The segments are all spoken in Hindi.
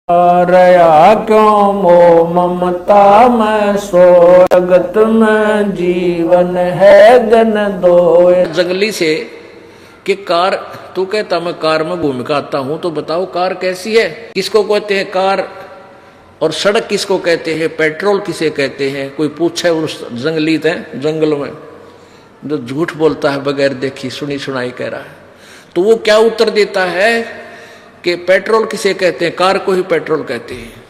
रया क्यों मोह ममता में सो जगत में जीवन है गन दोय। जंगली से कि कार, तू कहता मैं कार में भूमिका आता हूं, तो बताओ कार कैसी है, किसको कहते हैं कार, और सड़क किसको कहते हैं, पेट्रोल किसे कहते हैं। कोई पूछे उस जंगली थे जंगल में जो झूठ बोलता है बगैर देखी सुनी सुनाई कह रहा है, तो वो क्या उत्तर देता है कि पेट्रोल किसे कहते हैं, कार को ही पेट्रोल कहते हैं।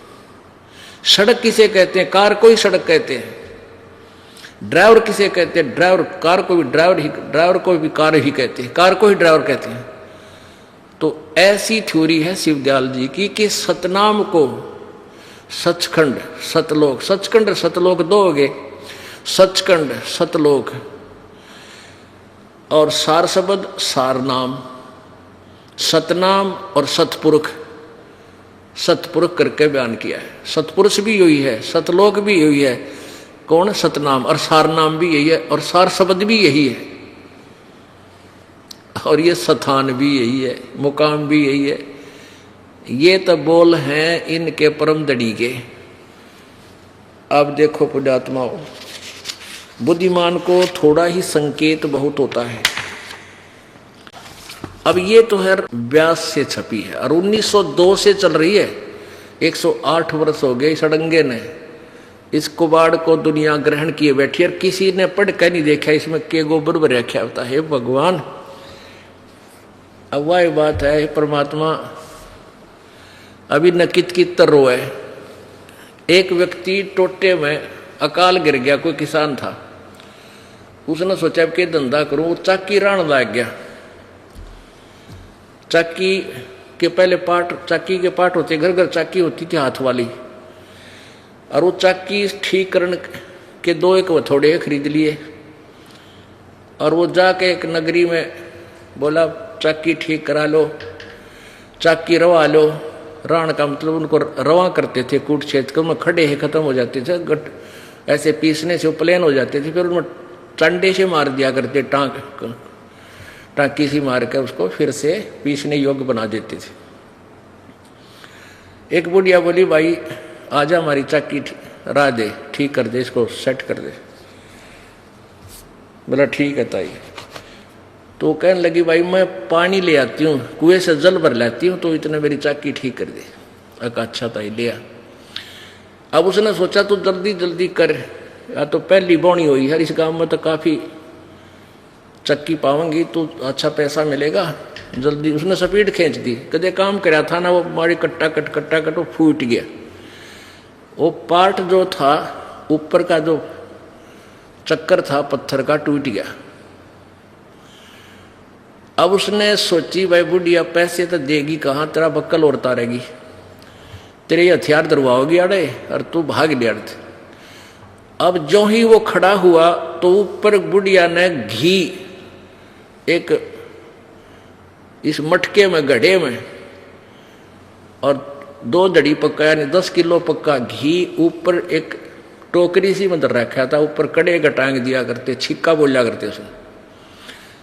सड़क किसे कहते हैं, कार को ही सड़क कहते हैं। ड्राइवर किसे कहते हैं, ड्राइवर, कार को भी ड्राइवर को भी कार ही कहते हैं, कार को ही ड्राइवर कहते हैं। तो ऐसी थ्योरी है शिवदयाल जी की कि सतनाम को सचखंड सतलोक, सचखंड सतलोक दो हो गए, सचखंड सतलोक और सार शब्द सार नाम, सतनाम और सतपुरुष, सतपुरुष करके बयान किया है। सतपुरुष भी यही है, सतलोक भी यही है, कौन, सतनाम, और सार नाम भी यही है, और सार शब्द भी यही है, और ये स्थान भी यही है, मुकाम भी यही है। ये तो बोल हैं इनके परम दड़ी के। अब देखो पुण्यात्माओं, बुद्धिमान को थोड़ा ही संकेत बहुत होता है। अब ये तो है व्यास से छपी है और 1902 से चल रही है, 108 वर्ष हो गए इस अड़ंगे ने, इस कुबाड़ को दुनिया ग्रहण किए बैठी है। किसी ने पढ़ कर नहीं देखा इसमें के गोबर भर रखा होता है भगवान। अब वह बात है परमात्मा अभी न कित रोए। एक व्यक्ति टोटे में अकाल गिर गया, कोई किसान था, उसने सोचा कि धंधा करूं, चाकी राण लग गया। चाकी के पहले पार्ट, चाकी के पार्ट होते, घर घर चाकी होती थी हाथ वाली, और वो चाकी ठीक करने के दो एक हथौड़े खरीद लिए, और वो जाके एक नगरी में बोला चाकी ठीक करा लो, चाकी रवा लो। राण का मतलब उनको रवा करते थे, कूट छेद कर उनमें खड़े ही खत्म हो जाते थे, गट ऐसे पीसने से वो प्लेन हो जाते थे, फिर उनमें चंडे से मार दिया करते, टांकी सी मार कर उसको फिर से पीसने योग्य बना देते थे। एक बुढ़िया बोली भाई आजा हमारी चाकी रा दे, ठीक कर दे, इसको सेट कर दे। बोला ठीक है ताई। तो कहने लगी भाई मैं पानी ले आती हूँ, कुएं से जल भर लाती हूँ, तो इतने मेरी चाकी ठीक कर दे। अच्छा ताई लिया। अब उसने सोचा तो जल्दी जल्दी कर, या तो पहली बोनी हुई है इस गांव में तो काफी चक्की पाऊंगी तो अच्छा पैसा मिलेगा, जल्दी। उसने स्पीड खींच दी, कदे काम कराया था ना वो मारी कट्टा कट वो फूट गया। वो पार्ट जो था ऊपर का जो चक्कर था पत्थर का टूट गया। अब उसने सोची भाई बुढ़िया पैसे तो देगी कहाँ, तेरा बक्कल और तारेगी, तेरे हथियार दरवाओगी आड़े और तू भाग लिया। अब जो ही वो खड़ा हुआ तो ऊपर बुढ़िया ने घी एक इस मटके में गड्ढे में और 2 दड़ी पक्का यानी 10 किलो पक्का घी ऊपर एक टोकरी सी में रखा था, ऊपर कड़े का टांग दिया करते, छिक्का बोला करते उसमें,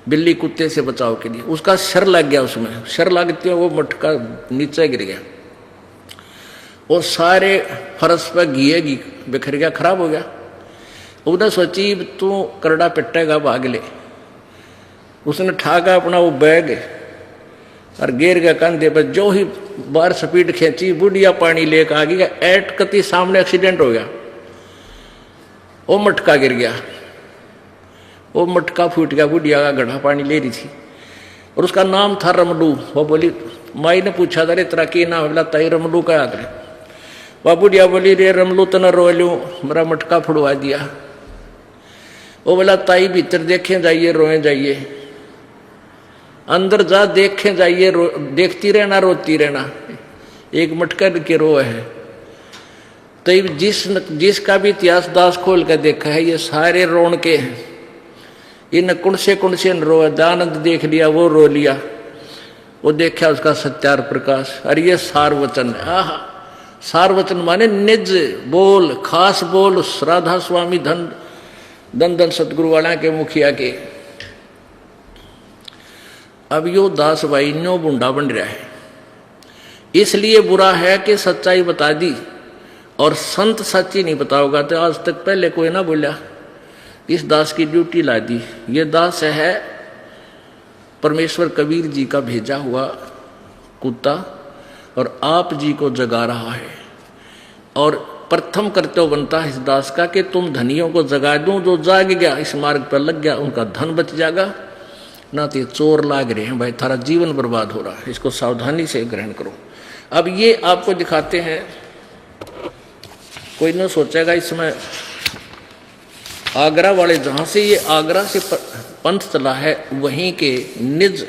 बिल्ली कुत्ते से बचाव के लिए। उसका सर लग गया, उसमें सर लगते वो मटका नीचे गिर गया और सारे फर्श पर घी बिखर गया, खराब हो गया। उसने सोची तू करड़ा पिटेगा भाग ले। उसने ठाका अपना वो बैग और गिर गया कंधे पर। जो ही बाहर स्पीड खींची बुढ़िया पानी लेकर आ गया, एट कती सामने एक्सीडेंट हो गया, वो मटका गिर गया, वो मटका फूट गया। बुढ़िया का घड़ा पानी ले रही थी और उसका नाम था रमलू। वो बोली, माई ने पूछा था रे तेरा की नाम, बोला ताई रमलू का याद रहे। वह बुढ़िया बोली रे रमलू तो न रो लू, मेरा मटका फुड़वा दिया। वो बोला ताई भीतर देखें जाइए, रोए जाइए, अंदर जा देखें जाइए, देखती रहना रोती रहना, एक मटका के रो है। तो जिसका भी इतिहास दास खोल कर देखा है ये सारे रोन के हैं, इन कुण से रो। दानंद देख लिया वो रो लिया, वो देखा उसका सत्यार प्रकाश। और ये सार वचन, आहा सार वचन माने निज बोल, खास बोल, राधा स्वामी धन धन सतगुरु वाला के मुखिया के। अब यो दास भाई नो बुंडा बन रहा है इसलिए बुरा है कि सच्चाई बता दी और संत सच्ची नहीं बताओगा। तो आज तक पहले कोई ना बोला, इस दास की ड्यूटी ला दी। ये दास है परमेश्वर कबीर जी का भेजा हुआ कुत्ता और आप जी को जगा रहा है। और प्रथम कर्तव्य बनता है इस दास का कि तुम धनियों को जगा दूं, जो जाग गया इस मार्ग पर लग गया उनका धन बच जाएगा, ना तो चोर लाग रहे हैं भाई, थारा जीवन बर्बाद हो रहा है, इसको सावधानी से ग्रहण करो। अब ये आपको दिखाते हैं, कोई न सोचेगा इसमें आगरा वाले, जहां से ये आगरा से पंथ चला है वहीं के निज,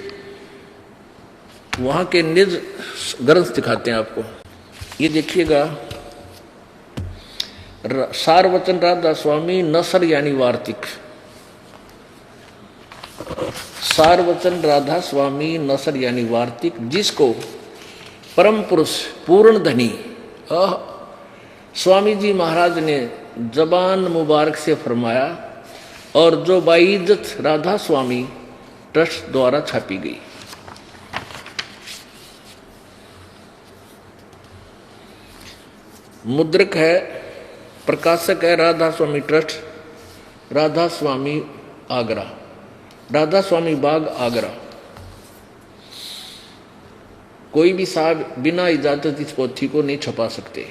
वहां के निज ग्रंथ दिखाते हैं आपको। ये देखिएगा, सारवचन राधा स्वामी नसर यानी वार्तिक, सारवचन राधा स्वामी नसर यानी वार्तिक, जिसको परम पुरुष पूर्ण धनी स्वामी जी महाराज ने जबान मुबारक से फरमाया और जो बाइज्जत राधा स्वामी ट्रस्ट द्वारा छापी गई। मुद्रक है, प्रकाशक है राधा स्वामी ट्रस्ट, राधा स्वामी आगरा, राधा स्वामी बाग आगरा। कोई भी साहब बिना इजाजत इस पोथी को नहीं छपा सकते।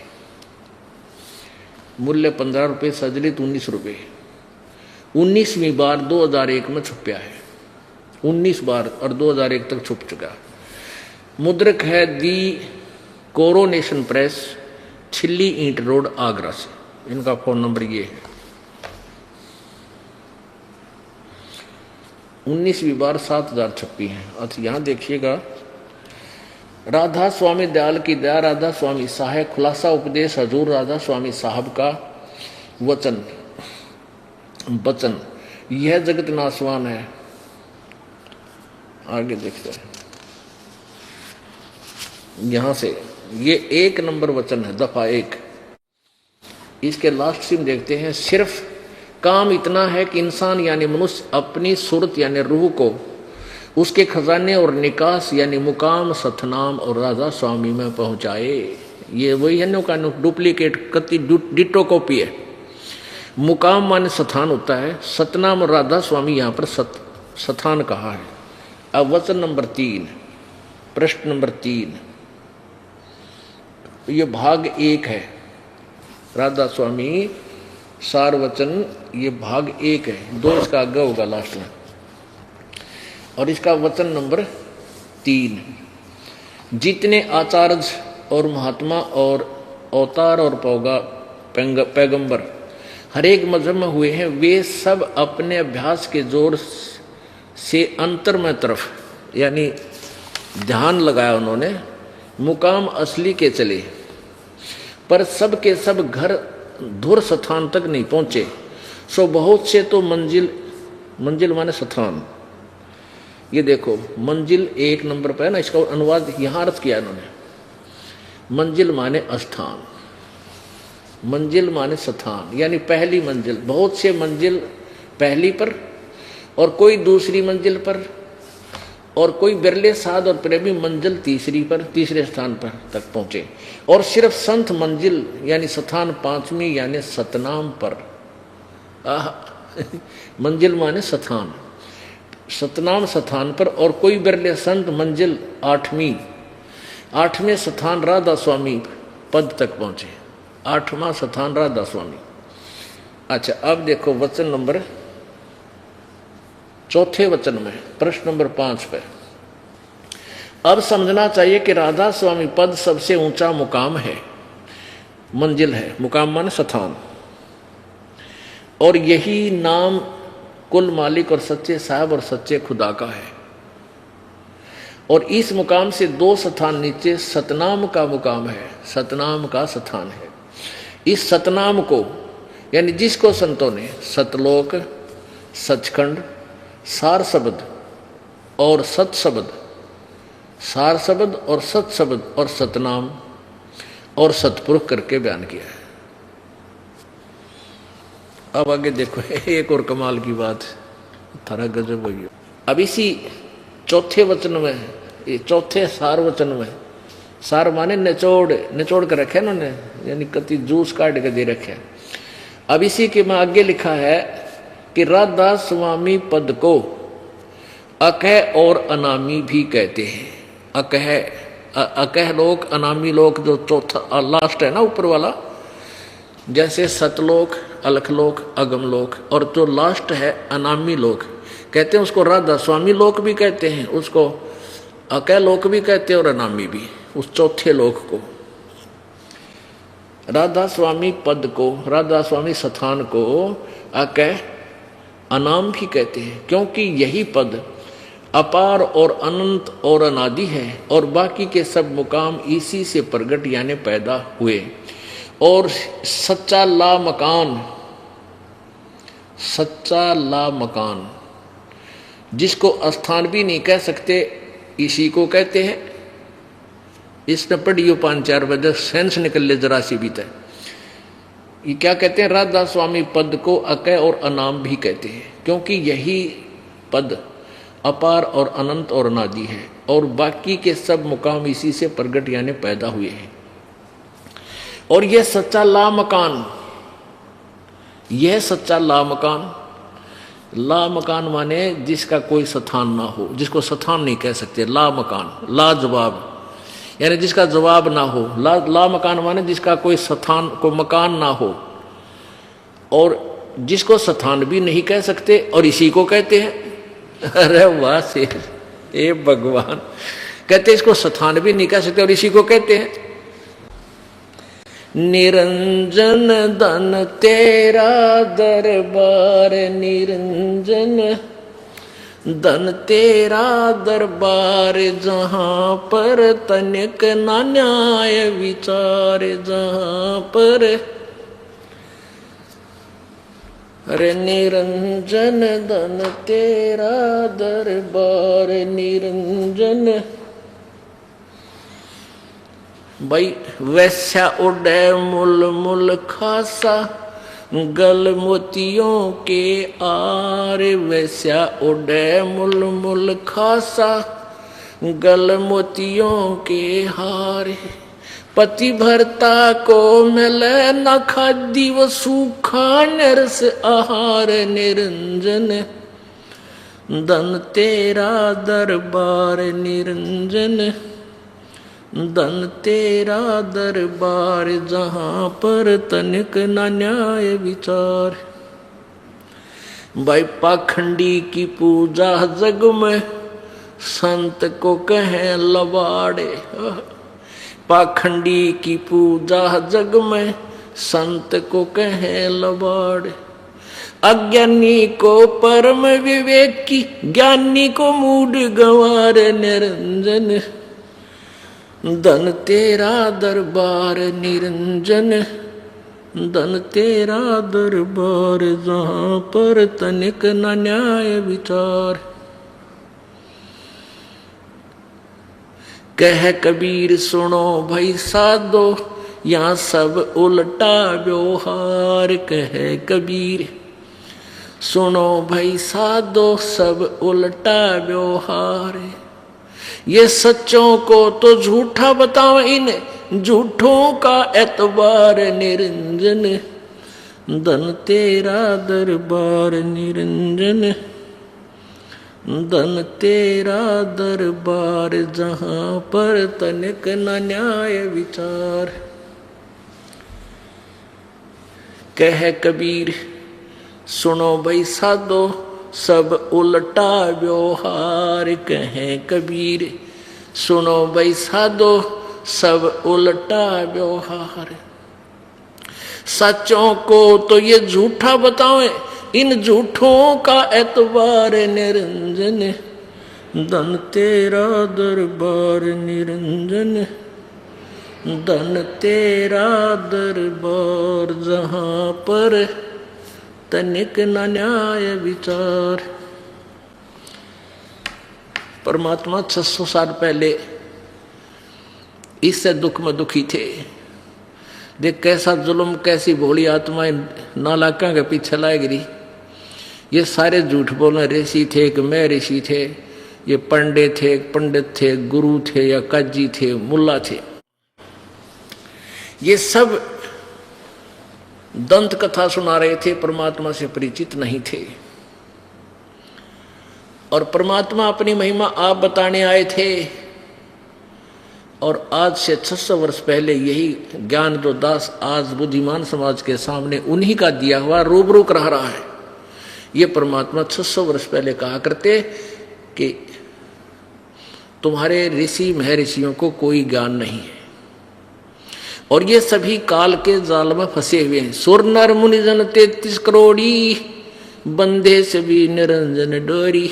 मूल्य 15 रुपये, सजलित 19 रुपये। 19वीं बार 2001 में छपया है, 19 बार और 2001 तक छुप चुका। मुद्रक है दी कोरोनेशन प्रेस, छिल्ली ईंट रोड आगरा से। इनका फोन नंबर ये है। 19वीं बार 7000 छपी है। अच्छा यहां देखिएगा, राधा स्वामी दयाल की दया, राधा स्वामी साहेब खुलासा उपदेश हजूर राधा स्वामी साहब का वचन, यह जगत नासवान है। आगे देखते हैं, यहां से ये 1 नंबर वचन है, दफा 1। इसके लास्ट सीन देखते हैं, सिर्फ काम इतना है कि इंसान यानी मनुष्य अपनी सूरत यानी रूह को उसके खजाने और निकास यानी मुकाम सतनाम और राधा स्वामी में पहुंचाए। ये वही है का डुप्लीकेट कति डिटो कॉपी है। मुकाम माने स्थान होता है, सतनाम और राधा स्वामी यहाँ पर स्थान कहा है। अब वचन नंबर 3, प्रश्न नंबर 3, ये भाग 1 है। राधा स्वामी सार वचन, ये भाग 1 है, 2 इसका आगे होगा लास्ट में। और इसका वचन नंबर 3, जितने आचार्य और महात्मा और अवतार और पैगंबर हर एक मजहब में हुए हैं, वे सब अपने अभ्यास के जोर से अंतर में तरफ यानी ध्यान लगाया उन्होंने, मुकाम असली के चले, पर सब के सब घर धुर स्थान तक नहीं पहुंचे। सो बहुत से तो मंजिल माने स्थान, ये देखो मंजिल 1 नंबर पर है ना, इसका अनुवाद यहां अर्थ किया इन्होंने। मंजिल माने स्थान, मंजिल माने स्थान यानी पहली मंजिल। बहुत से मंजिल पहली पर और कोई दूसरी मंजिल पर, और कोई बिरले साध और प्रेमी मंजिल तीसरी पर, तीसरे स्थान पर तक पहुंचे। और सिर्फ संत मंजिल यानी स्थान 5वीं यानी सतनाम पर। मंजिल माने स्थान, सतनाम स्थान पर, और कोई बिरले संत मंजिल 8वें स्थान राधा स्वामी पद तक पहुंचे। 8वां स्थान राधा स्वामी। अच्छा अब देखो वचन नंबर 4 वचन में, प्रश्न नंबर 5 पे। अब समझना चाहिए कि राधा स्वामी पद सबसे ऊंचा मुकाम है, मंजिल है, मुकाम माने स्थान, और यही नाम कुल मालिक और सच्चे साहब और सच्चे खुदा का है। और इस मुकाम से 2 स्थान नीचे सतनाम का मुकाम है, सतनाम का स्थान है। इस सतनाम को यानी जिसको संतों ने सतलोक, सचखंड, सार शब्द और सत शब्द, सार शब्द और सत शब्द और सतनाम और सतपुरुष करके बयान किया है। अब आगे देखो एक और कमाल की बात, थारा गजब हुई। अब इसी 4 वचन में, ये 4 सार वचन में सार माने निचोड़ कर रखे उन्होंने, यानी कति जूस काट के दे रखे। अब इसी के में आगे लिखा है कि राधा स्वामी पद को अकह और अनामी भी कहते हैं। अकह लोक, अनामी लोक, जो चौथा लास्ट है ना ऊपर वाला, जैसे सतलोक, अलखलोक, अगमलोक, और जो लास्ट है अनामी लोक कहते हैं, उसको राधा स्वामी लोक भी कहते हैं, उसको अकह लोक भी कहते हैं और अनामी भी, उस चौथे लोक को। राधा स्वामी पद को, राधा स्वामी स्थान को अकह अनाम भी कहते हैं, क्योंकि यही पद अपार और अनंत और अनादि है, और बाकी के सब मुकाम इसी से प्रगट यानी पैदा हुए। और सच्चा ला मकान जिसको स्थान भी नहीं कह सकते, इसी को कहते हैं। इसने पढ़ियो 5-4 बजे सेंस निकल ले जरा सी भीतर। ये क्या कहते हैं? राधा स्वामी पद को अकह और अनाम भी कहते हैं, क्योंकि यही पद अपार और अनंत और अनादि है, और बाकी के सब मुकाम इसी से प्रगट यानी पैदा हुए हैं। और यह सच्चा ला मकान, यह सच्चा ला मकान माने जिसका कोई स्थान ना हो, जिसको स्थान नहीं कह सकते। ला मकान, ला जवाब, यानी जिसका जवाब ना हो। ला मकान माने जिसका कोई स्थान, कोई मकान ना हो, और जिसको स्थान भी नहीं कह सकते, और इसी को कहते हैं। अरे वाह से ए भगवान, कहते हैं इसको स्थान भी नहीं कह सकते और इसी को कहते हैं। निरंजन धन तेरा दरबार, निरंजन धन तेरा दरबार, जहां पर तनिक ना न्याय विचार, जहां पर। अरे निरंजन धन तेरा दरबार, निरंजन। भाई वैश्या उड़े मुल मुल खासा, गल मोतियों के आर, वैश्या उड़े मुल मुल खासा, गल मोतियों के हार। पति भरता को मिले न खादी व सूखा नरस आहार, निरंजन धन तेरा दरबार, निरंजन धन तेरा दरबार, जहां पर तनिक न न्याय विचार। भाई पाखंडी की पूजा जग में, संत को कहें लबाड़े। पाखंडी की पूजा जग में, संत को कहें लबाड़े। अज्ञानी को परम विवेकी, ज्ञानी को मूड गंवार, निरंजन धन तेरा दरबार, निरंजन धन तेरा दरबार, जहां पर तनिक न न्याय विचार। कह कबीर सुनो भाई साधो, यहाँ सब उल्टा व्यवहार। कह कबीर सुनो भाई साधो, सब उल्टा व्यवहार। ये सच्चों को तो झूठा बताओ, इन झूठों का एतबार, निरंजन धन तेरा दरबार, निरंजन धन तेरा दरबार, जहां पर तनिक न न्याय विचार। कह कबीर सुनो भाई साधो, सब उल्टा व्यवहार। कहे कबीर सुनो भाई साधो, सब उल्टा व्यवहार। सच्चों को तो ये झूठा बताओ, इन झूठों का एतबार, निरंजन धन तेरा दरबार, निरंजन धन तेरा दरबार, जहां पर तनिक न न्याय विचार। परमात्मा 600 साल पहले इससे दुख में दुखी थे। देख कैसा जुल्म, कैसी भोली आत्माएं नालाका के पीछे लाई गिरी। ये सारे झूठ बोलने ऋषि थे कि मैं ऋषि थे, ये पंडित थे, गुरु थे या काजी थे, मुल्ला थे। ये सब दंत कथा सुना रहे थे, परमात्मा से परिचित नहीं थे। और परमात्मा अपनी महिमा आप बताने आए थे। और आज से 600 वर्ष पहले यही ज्ञान जो दास आज बुद्धिमान समाज के सामने उन्हीं का दिया हुआ रूबरू कर रहा है। ये परमात्मा 600 वर्ष पहले कहा करते कि तुम्हारे ऋषि महर्षियों को कोई ज्ञान नहीं है, और ये सभी काल के जाल में फंसे हुए हैं। सुर नर मुनिजन 33 करोड़ी, बंदे से भी निरंजन डोरी।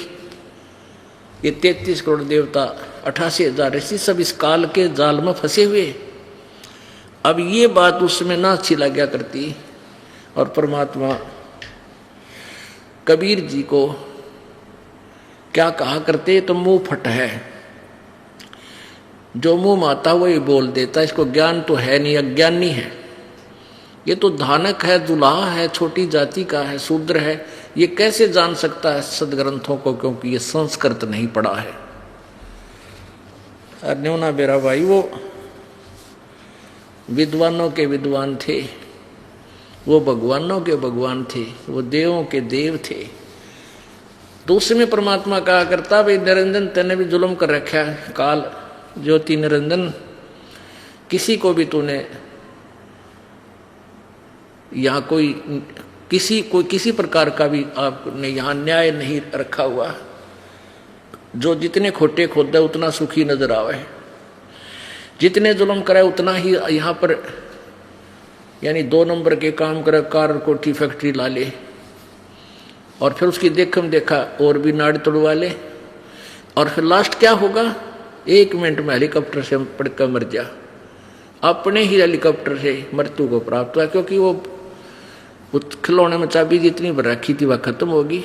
ये 33 करोड़ देवता, 88,000 ऋषि सब इस काल के जाल में फंसे हुए। अब ये बात उसमें ना अच्छी लगा करती, और परमात्मा कबीर जी को क्या कहा करते, तो मुंह फट है, जो मुंह माता वही बोल देता, इसको ज्ञान तो है नहीं, अज्ञानी है। ये तो धानक है, दुल्हा है, छोटी जाति का है, शूद्र है, ये कैसे जान सकता है सदग्रंथों को, क्योंकि ये संस्कृत नहीं पढ़ा है। न्योना बेरा भाई वो विद्वानों के विद्वान थे, वो भगवानों के भगवान थे, वो देवों के देव थे। तो उसमें परमात्मा कहा करता, भाई निरंजन तेने भी जुल्म कर रखा है, काल ज्योति निरंजन, किसी को भी तूने यहाँ किसी प्रकार का भी आपने यहाँ न्याय नहीं रखा हुआ। जो जितने खोटे खोदा उतना सुखी नजर आवे, जितने जुल्म करे उतना ही यहाँ पर, यानी 2 नंबर के काम करे, कार कोठी फैक्ट्री ला ले, और फिर उसकी देखम देखा और भी नाड़ तोड़वा ले, और फिर लास्ट क्या होगा, 1 मिनट में हेलीकॉप्टर से पड़कर मर जा। अपने ही हेलीकॉप्टर से मृत्यु को प्राप्त हुआ, क्योंकि वो खिलौने में चाबी जितनी भर रखी थी वह खत्म होगी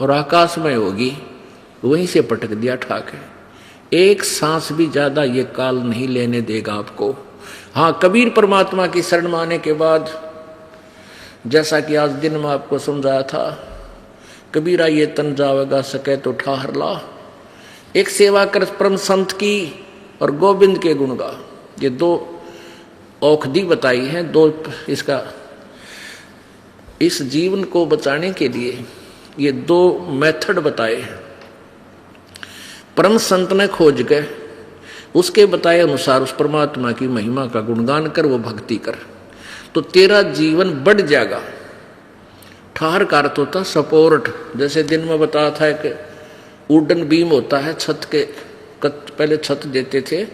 और आकाश में होगी, वहीं से पटक दिया ठाक है। एक सांस भी ज्यादा ये काल नहीं लेने देगा आपको। हाँ, कबीर परमात्मा की शरण में आने के बाद, जैसा कि आज दिन में आपको समझाया था, कबीरा ये तन जावेगा सके तो ठाहर ला, एक सेवा कर परम संत की और गोविंद के गुण गा। ये 2 औषधि बताई है, 2 इसका इस जीवन को बचाने के लिए ये 2 मेथड बताए हैं। परम संत ने खोज के उसके बताए अनुसार उस परमात्मा की महिमा का गुणगान कर, वो भक्ति कर, तो तेरा जीवन बढ़ जाएगा। ठहर का अर्थ होता सपोर्ट। जैसे दिन में बताया था कि वुडन बीम होता है, छत के पहले छत देते थे,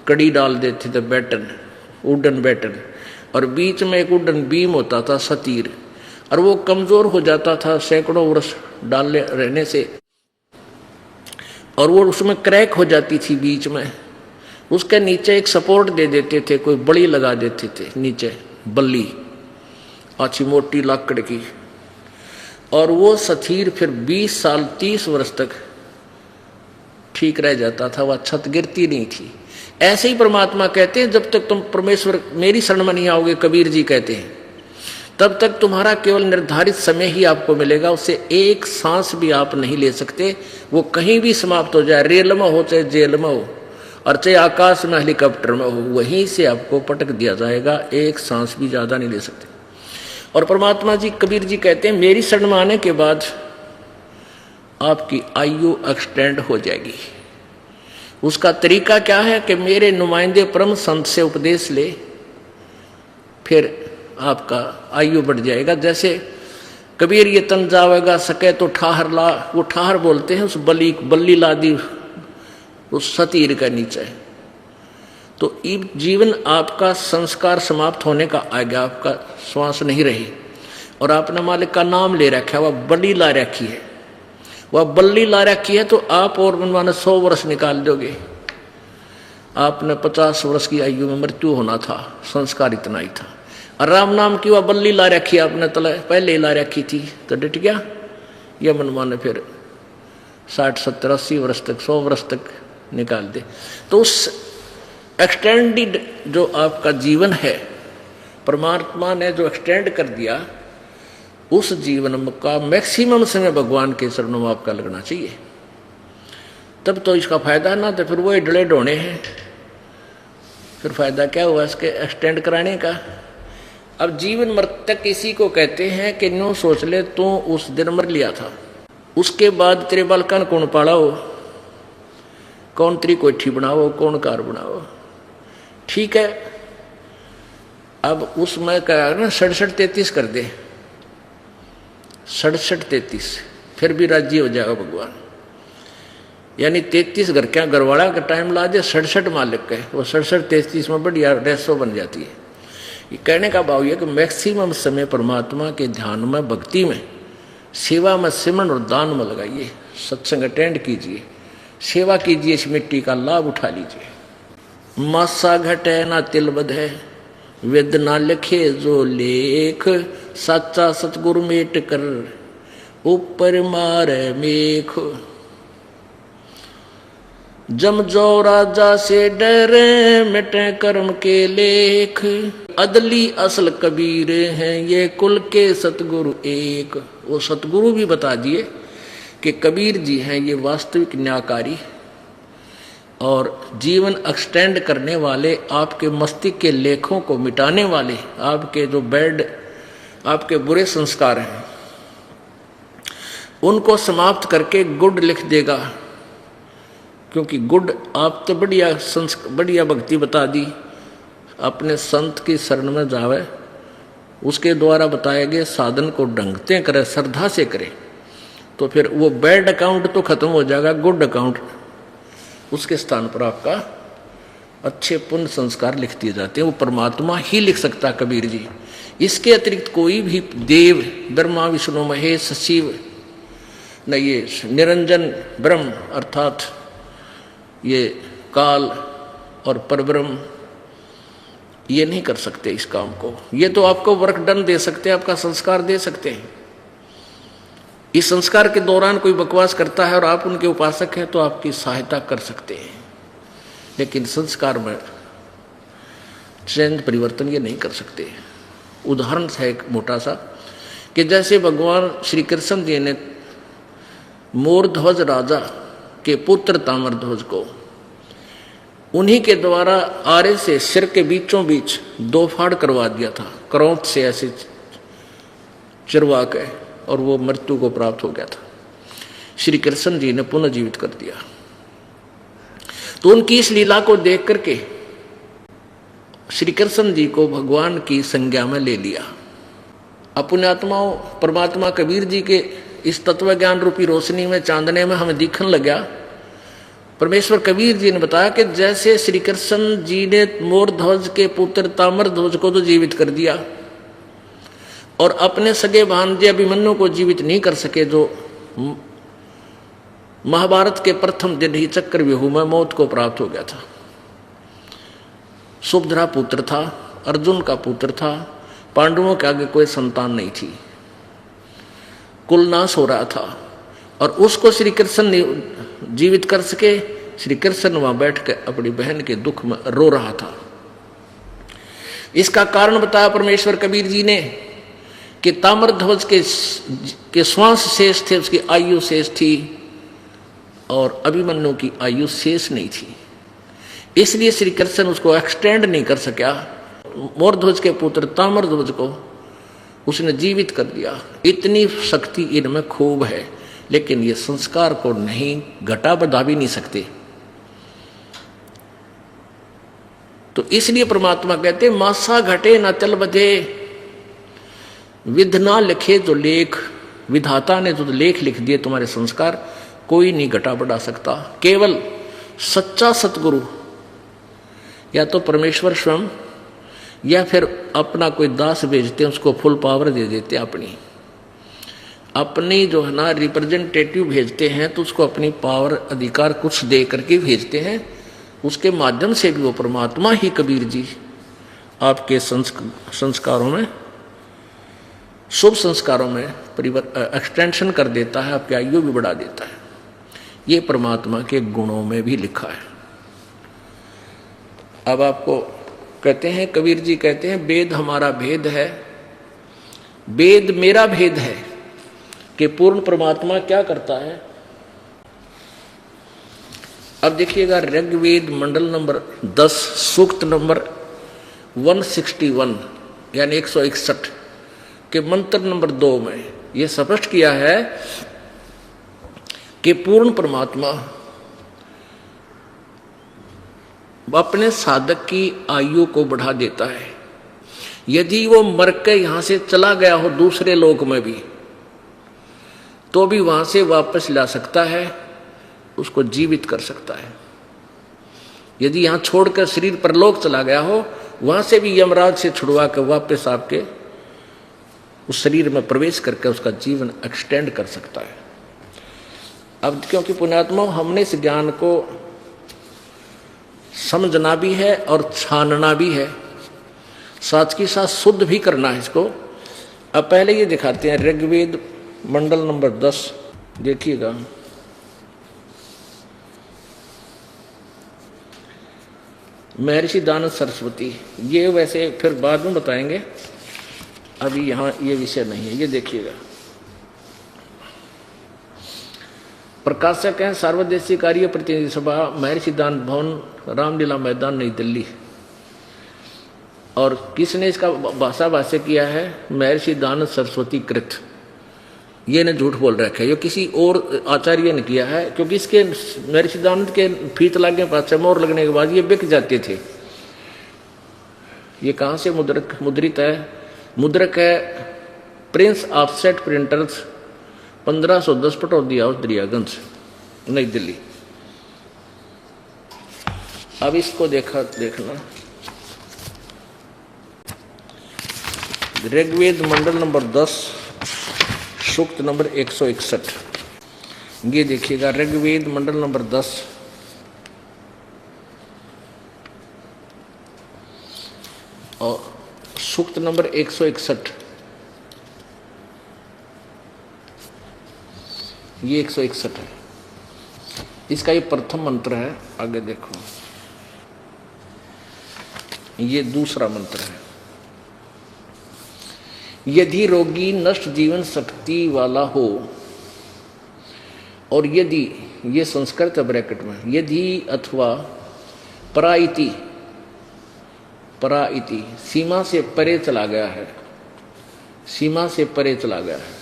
कड़ी डाल देते थे, बैटन, वुडन बैटन, और बीच में एक वुडन बीम होता था सतीर, और वो कमजोर हो जाता था सैकड़ों वर्ष डाले रहने से, और वो उसमें क्रैक हो जाती थी बीच में। उसके नीचे एक सपोर्ट दे देते थे, कोई बड़ी लगा देते थे नीचे, बल्ली अच्छी मोटी लाकड़ की, और वो सतीर फिर 20 साल 30 वर्ष तक ठीक रह जाता था, वह छत गिरती नहीं थी। ऐसे ही परमात्मा कहते हैं, जब तक तुम परमेश्वर मेरी शरण में नहीं आओगे, कबीर जी कहते हैं, तब तक तुम्हारा केवल निर्धारित समय ही आपको मिलेगा, उससे एक सांस भी आप नहीं ले सकते। वो कहीं भी समाप्त हो जाए, रेल में हो चाहे जेल में हो, और चाहे आकाश में हेलीकॉप्टर में हो, वहीं से आपको पटक दिया जाएगा, एक सांस भी ज्यादा नहीं ले सकते। और परमात्मा जी, कबीर जी कहते हैं, मेरी शरण में आने के बाद आपकी आयु एक्सटेंड हो जाएगी। उसका तरीका क्या है कि मेरे नुमाइंदे परम संत से उपदेश ले, फिर आपका आयु बढ़ जाएगा। जैसे कबीर ये तन जावेगा सके तो ठाहर ला, वो ठाहर बोलते हैं उस बल्ली ला दी उस सतीर का नीचे, तो जीवन आपका संस्कार समाप्त होने का आ गया, आपका श्वास नहीं रही, और आपने मालिक का नाम ले रखा है, वह बल्ली ला रखी है, वह बल्ली ला रखी है, तो आप और मनमाने 100 वर्ष निकाल दोगे। आपने 50 वर्ष की आयु में मृत्यु होना था, संस्कार इतना ही था। और राम नाम की वह बल्ली ला रखी आपने तले पहले ला रखी थी, तो डट गया, यह मनमाने फिर 60 70 80 वर्ष तक 100 वर्ष तक निकाल दे। तो उस एक्सटेंडेड जो आपका जीवन है, परमात्मा ने जो एक्सटेंड कर दिया, उस जीवन का मैक्सिमम समय भगवान के चरणों में आपका लगना चाहिए, तब तो इसका फायदा ना, तो फिर वो डले डोने हैं। फिर फायदा क्या हुआ इसके एक्सटेंड कराने का। अब जीवन मृतक इसी को कहते हैं कि न्यू सोच ले तू उस दिन मर लिया था, उसके बाद तेरे बालकन कौन पाड़ाओ, कौन तेरी कोठी बनाओ, कौन कार बनाओ। ठीक है, अब उसमें क्या ना 67-33 कर दे, 67-33 फिर भी राज्य हो जाएगा भगवान। यानी 33 घर क्या घरवाड़ा का टाइम ला दे, 67 मालिक के, वो 67-33 में बढ़िया रेसो बन जाती है। ये कहने का भाव ये कि मैक्सिमम समय परमात्मा के ध्यान में, भक्ति में, सेवा में, सिमरन और दान में लगाइए। सत्संग अटेंड कीजिए, सेवा कीजिए, इस मिट्टी का लाभ उठा लीजिए। मासा घटे ना तिल बधे, वेद ना लिखे जो लेख, सच्चा सतगुरु मेट कर ऊपर मारे मेख। जम जो राजा से डरे, मिटे कर्म के लेख, अदली असल कबीर हैं ये कुल के सतगुरु एक। वो सतगुरु भी बता दिए कि कबीर जी हैं ये वास्तविक न्यायकारी और जीवन एक्सटेंड करने वाले, आपके मस्तिष्क के लेखों को मिटाने वाले, आपके जो बैड, आपके बुरे संस्कार हैं उनको समाप्त करके गुड लिख देगा। क्योंकि गुड आप तो बढ़िया भक्ति बता दी, अपने संत की शरण में जावे, उसके द्वारा बताए गए साधन को ढंगते करे, श्रद्धा से करे, तो फिर वो बैड अकाउंट तो खत्म हो जाएगा, गुड अकाउंट उसके स्थान पर आपका अच्छे पुण्य संस्कार लिख दिए जाते हैं। वो परमात्मा ही लिख सकता कबीर जी, इसके अतिरिक्त कोई भी देव, ब्रह्मा विष्णु महेश शिव न, ये निरंजन ब्रह्म अर्थात ये काल और परब्रह्म ये नहीं कर सकते इस काम को। ये तो आपको वर्क डन दे सकते हैं, आपका संस्कार दे सकते हैं। इस संस्कार के दौरान कोई बकवास करता है और आप उनके उपासक हैं तो आपकी सहायता कर सकते हैं, लेकिन संस्कार में चेंज परिवर्तन ये नहीं कर सकते। उदाहरण है एक मोटा सा कि जैसे भगवान श्री कृष्ण जी ने मोरध्वज राजा के पुत्र ताम्रध्वज को उन्हीं के द्वारा आरे से सिर के बीचों बीच 2 फाड़ करवा दिया था, करौंत से ऐसे चिरवा के, और वो मृत्यु को प्राप्त हो गया था। श्री कृष्ण जी ने पुनः जीवित कर दिया। तो उनकी इस लीला को देख करके श्री कृष्ण जी को भगवान की संज्ञा में ले लिया। अपने आत्माओं परमात्मा कबीर जी के इस तत्व ज्ञान रूपी रोशनी में, चांदने में हमें दिखने लगा। परमेश्वर कबीर जी ने बताया कि जैसे श्री कृष्ण जी ने मोरध्वज के पुत्र ताम्रध्वज को तो जीवित कर दिया और अपने सगे भांजे अभिमन्यु को जीवित नहीं कर सके, जो महाभारत के प्रथम दिन ही चक्रव्यूह में मौत को प्राप्त हो गया था। सुभद्रा पुत्र था, अर्जुन का पुत्र था, पांडवों के आगे कोई संतान नहीं थी, कुल नाश हो रहा था, और उसको श्री कृष्ण ने जीवित कर सके। श्री कृष्ण वहां बैठ कर अपनी बहन के दुख में रो रहा था। इसका कारण बताया परमेश्वर कबीर जी ने कि ताम्रध्वज के श्वास शेष थे, उसकी आयु शेष थी, और अभिमन्यु की आयु शेष नहीं थी। इसलिए श्री कृष्ण उसको एक्सटेंड नहीं कर सका। मोरध्वज के पुत्र ताम्रध्वज को उसने जीवित कर दिया। इतनी शक्ति इनमें खूब है, लेकिन ये संस्कार को नहीं घटा बढ़ा भी नहीं सकते। तो इसलिए परमात्मा कहते मासा घटे ना चल बधे, विध ना लिखे जो लेख। विधाता ने जो लेख लिख दिए तुम्हारे संस्कार, कोई नहीं घटा बढ़ा सकता। केवल सच्चा सतगुरु या तो परमेश्वर स्वयं या फिर अपना कोई दास भेजते हैं, उसको फुल पावर दे देते हैं, अपनी जो है ना रिप्रेजेंटेटिव भेजते हैं, तो उसको अपनी पावर अधिकार कुछ दे करके भेजते हैं। उसके माध्यम से भी वो परमात्मा ही कबीर जी आपके संस्कारों में, शुभ संस्कारों में एक्सटेंशन कर देता है, आपकी आयु भी बढ़ा देता है। ये परमात्मा के गुणों में भी लिखा है। अब आपको कहते हैं, कबीर जी कहते हैं, वेद हमारा भेद है, वेद मेरा भेद है, कि पूर्ण परमात्मा क्या करता है। अब देखिएगा ऋग्वेद मंडल नंबर 10 सूक्त नंबर 161 यानी 161 के मंत्र नंबर 2 में यह स्पष्ट किया है कि पूर्ण परमात्मा अपने साधक की आयु को बढ़ा देता है। यदि वो मर के यहां से चला गया हो दूसरे लोक में भी, तो भी वहां से वापस ला सकता है, उसको जीवित कर सकता है। यदि यहां छोड़कर शरीर परलोक चला गया हो, वहां से भी यमराज से छुड़वा कर वापस आपके उस शरीर में प्रवेश करके उसका जीवन एक्सटेंड कर सकता है। अब क्योंकि पुण्यात्मा हमने इस ज्ञान को समझना भी है और छानना भी है, साथ के साथ शुद्ध भी करना है इसको। अब पहले ये दिखाते हैं ऋग्वेद मंडल नंबर 10, देखिएगा। महर्षि दानव सरस्वती, ये वैसे फिर बाद में बताएंगे, अभी यहां ये विषय नहीं है। ये देखिएगा, प्रकाशक हैं सार्वदेशीय कार्य प्रतिनिधि सभा, महर्षि दान भवन, रामलीला मैदान, नई दिल्ली। और किसने इसका भाषा किया है? महर्षि दानव सरस्वती कृत। ये ने झूठ बोल रखा है, ये किसी और आचार्य ने किया है, क्योंकि इसके महर्षि दानव के फीत लगने पास मोहर लगने के बाद ये बिक जाते थे। ये कहाँ से मुद्रित है? मुद्रक है Prince offset printers, 1510 Pataudi house, Daryaganj, नई दिल्ली। अब इसको देखना, ऋग्वेद मंडल नंबर 10 सूक्त नंबर 161। ये देखिएगा ऋग्वेद मंडल नंबर 10 और सूक्त नंबर 161। ये 161 है, इसका ये प्रथम मंत्र है। आगे देखो, ये दूसरा मंत्र है। यदि रोगी नष्ट जीवन शक्ति वाला हो, और यदि, ये संस्कृत ब्रैकेट में, यदि अथवा पराइति, पराइति सीमा से परे चला गया है, सीमा से परे चला गया है,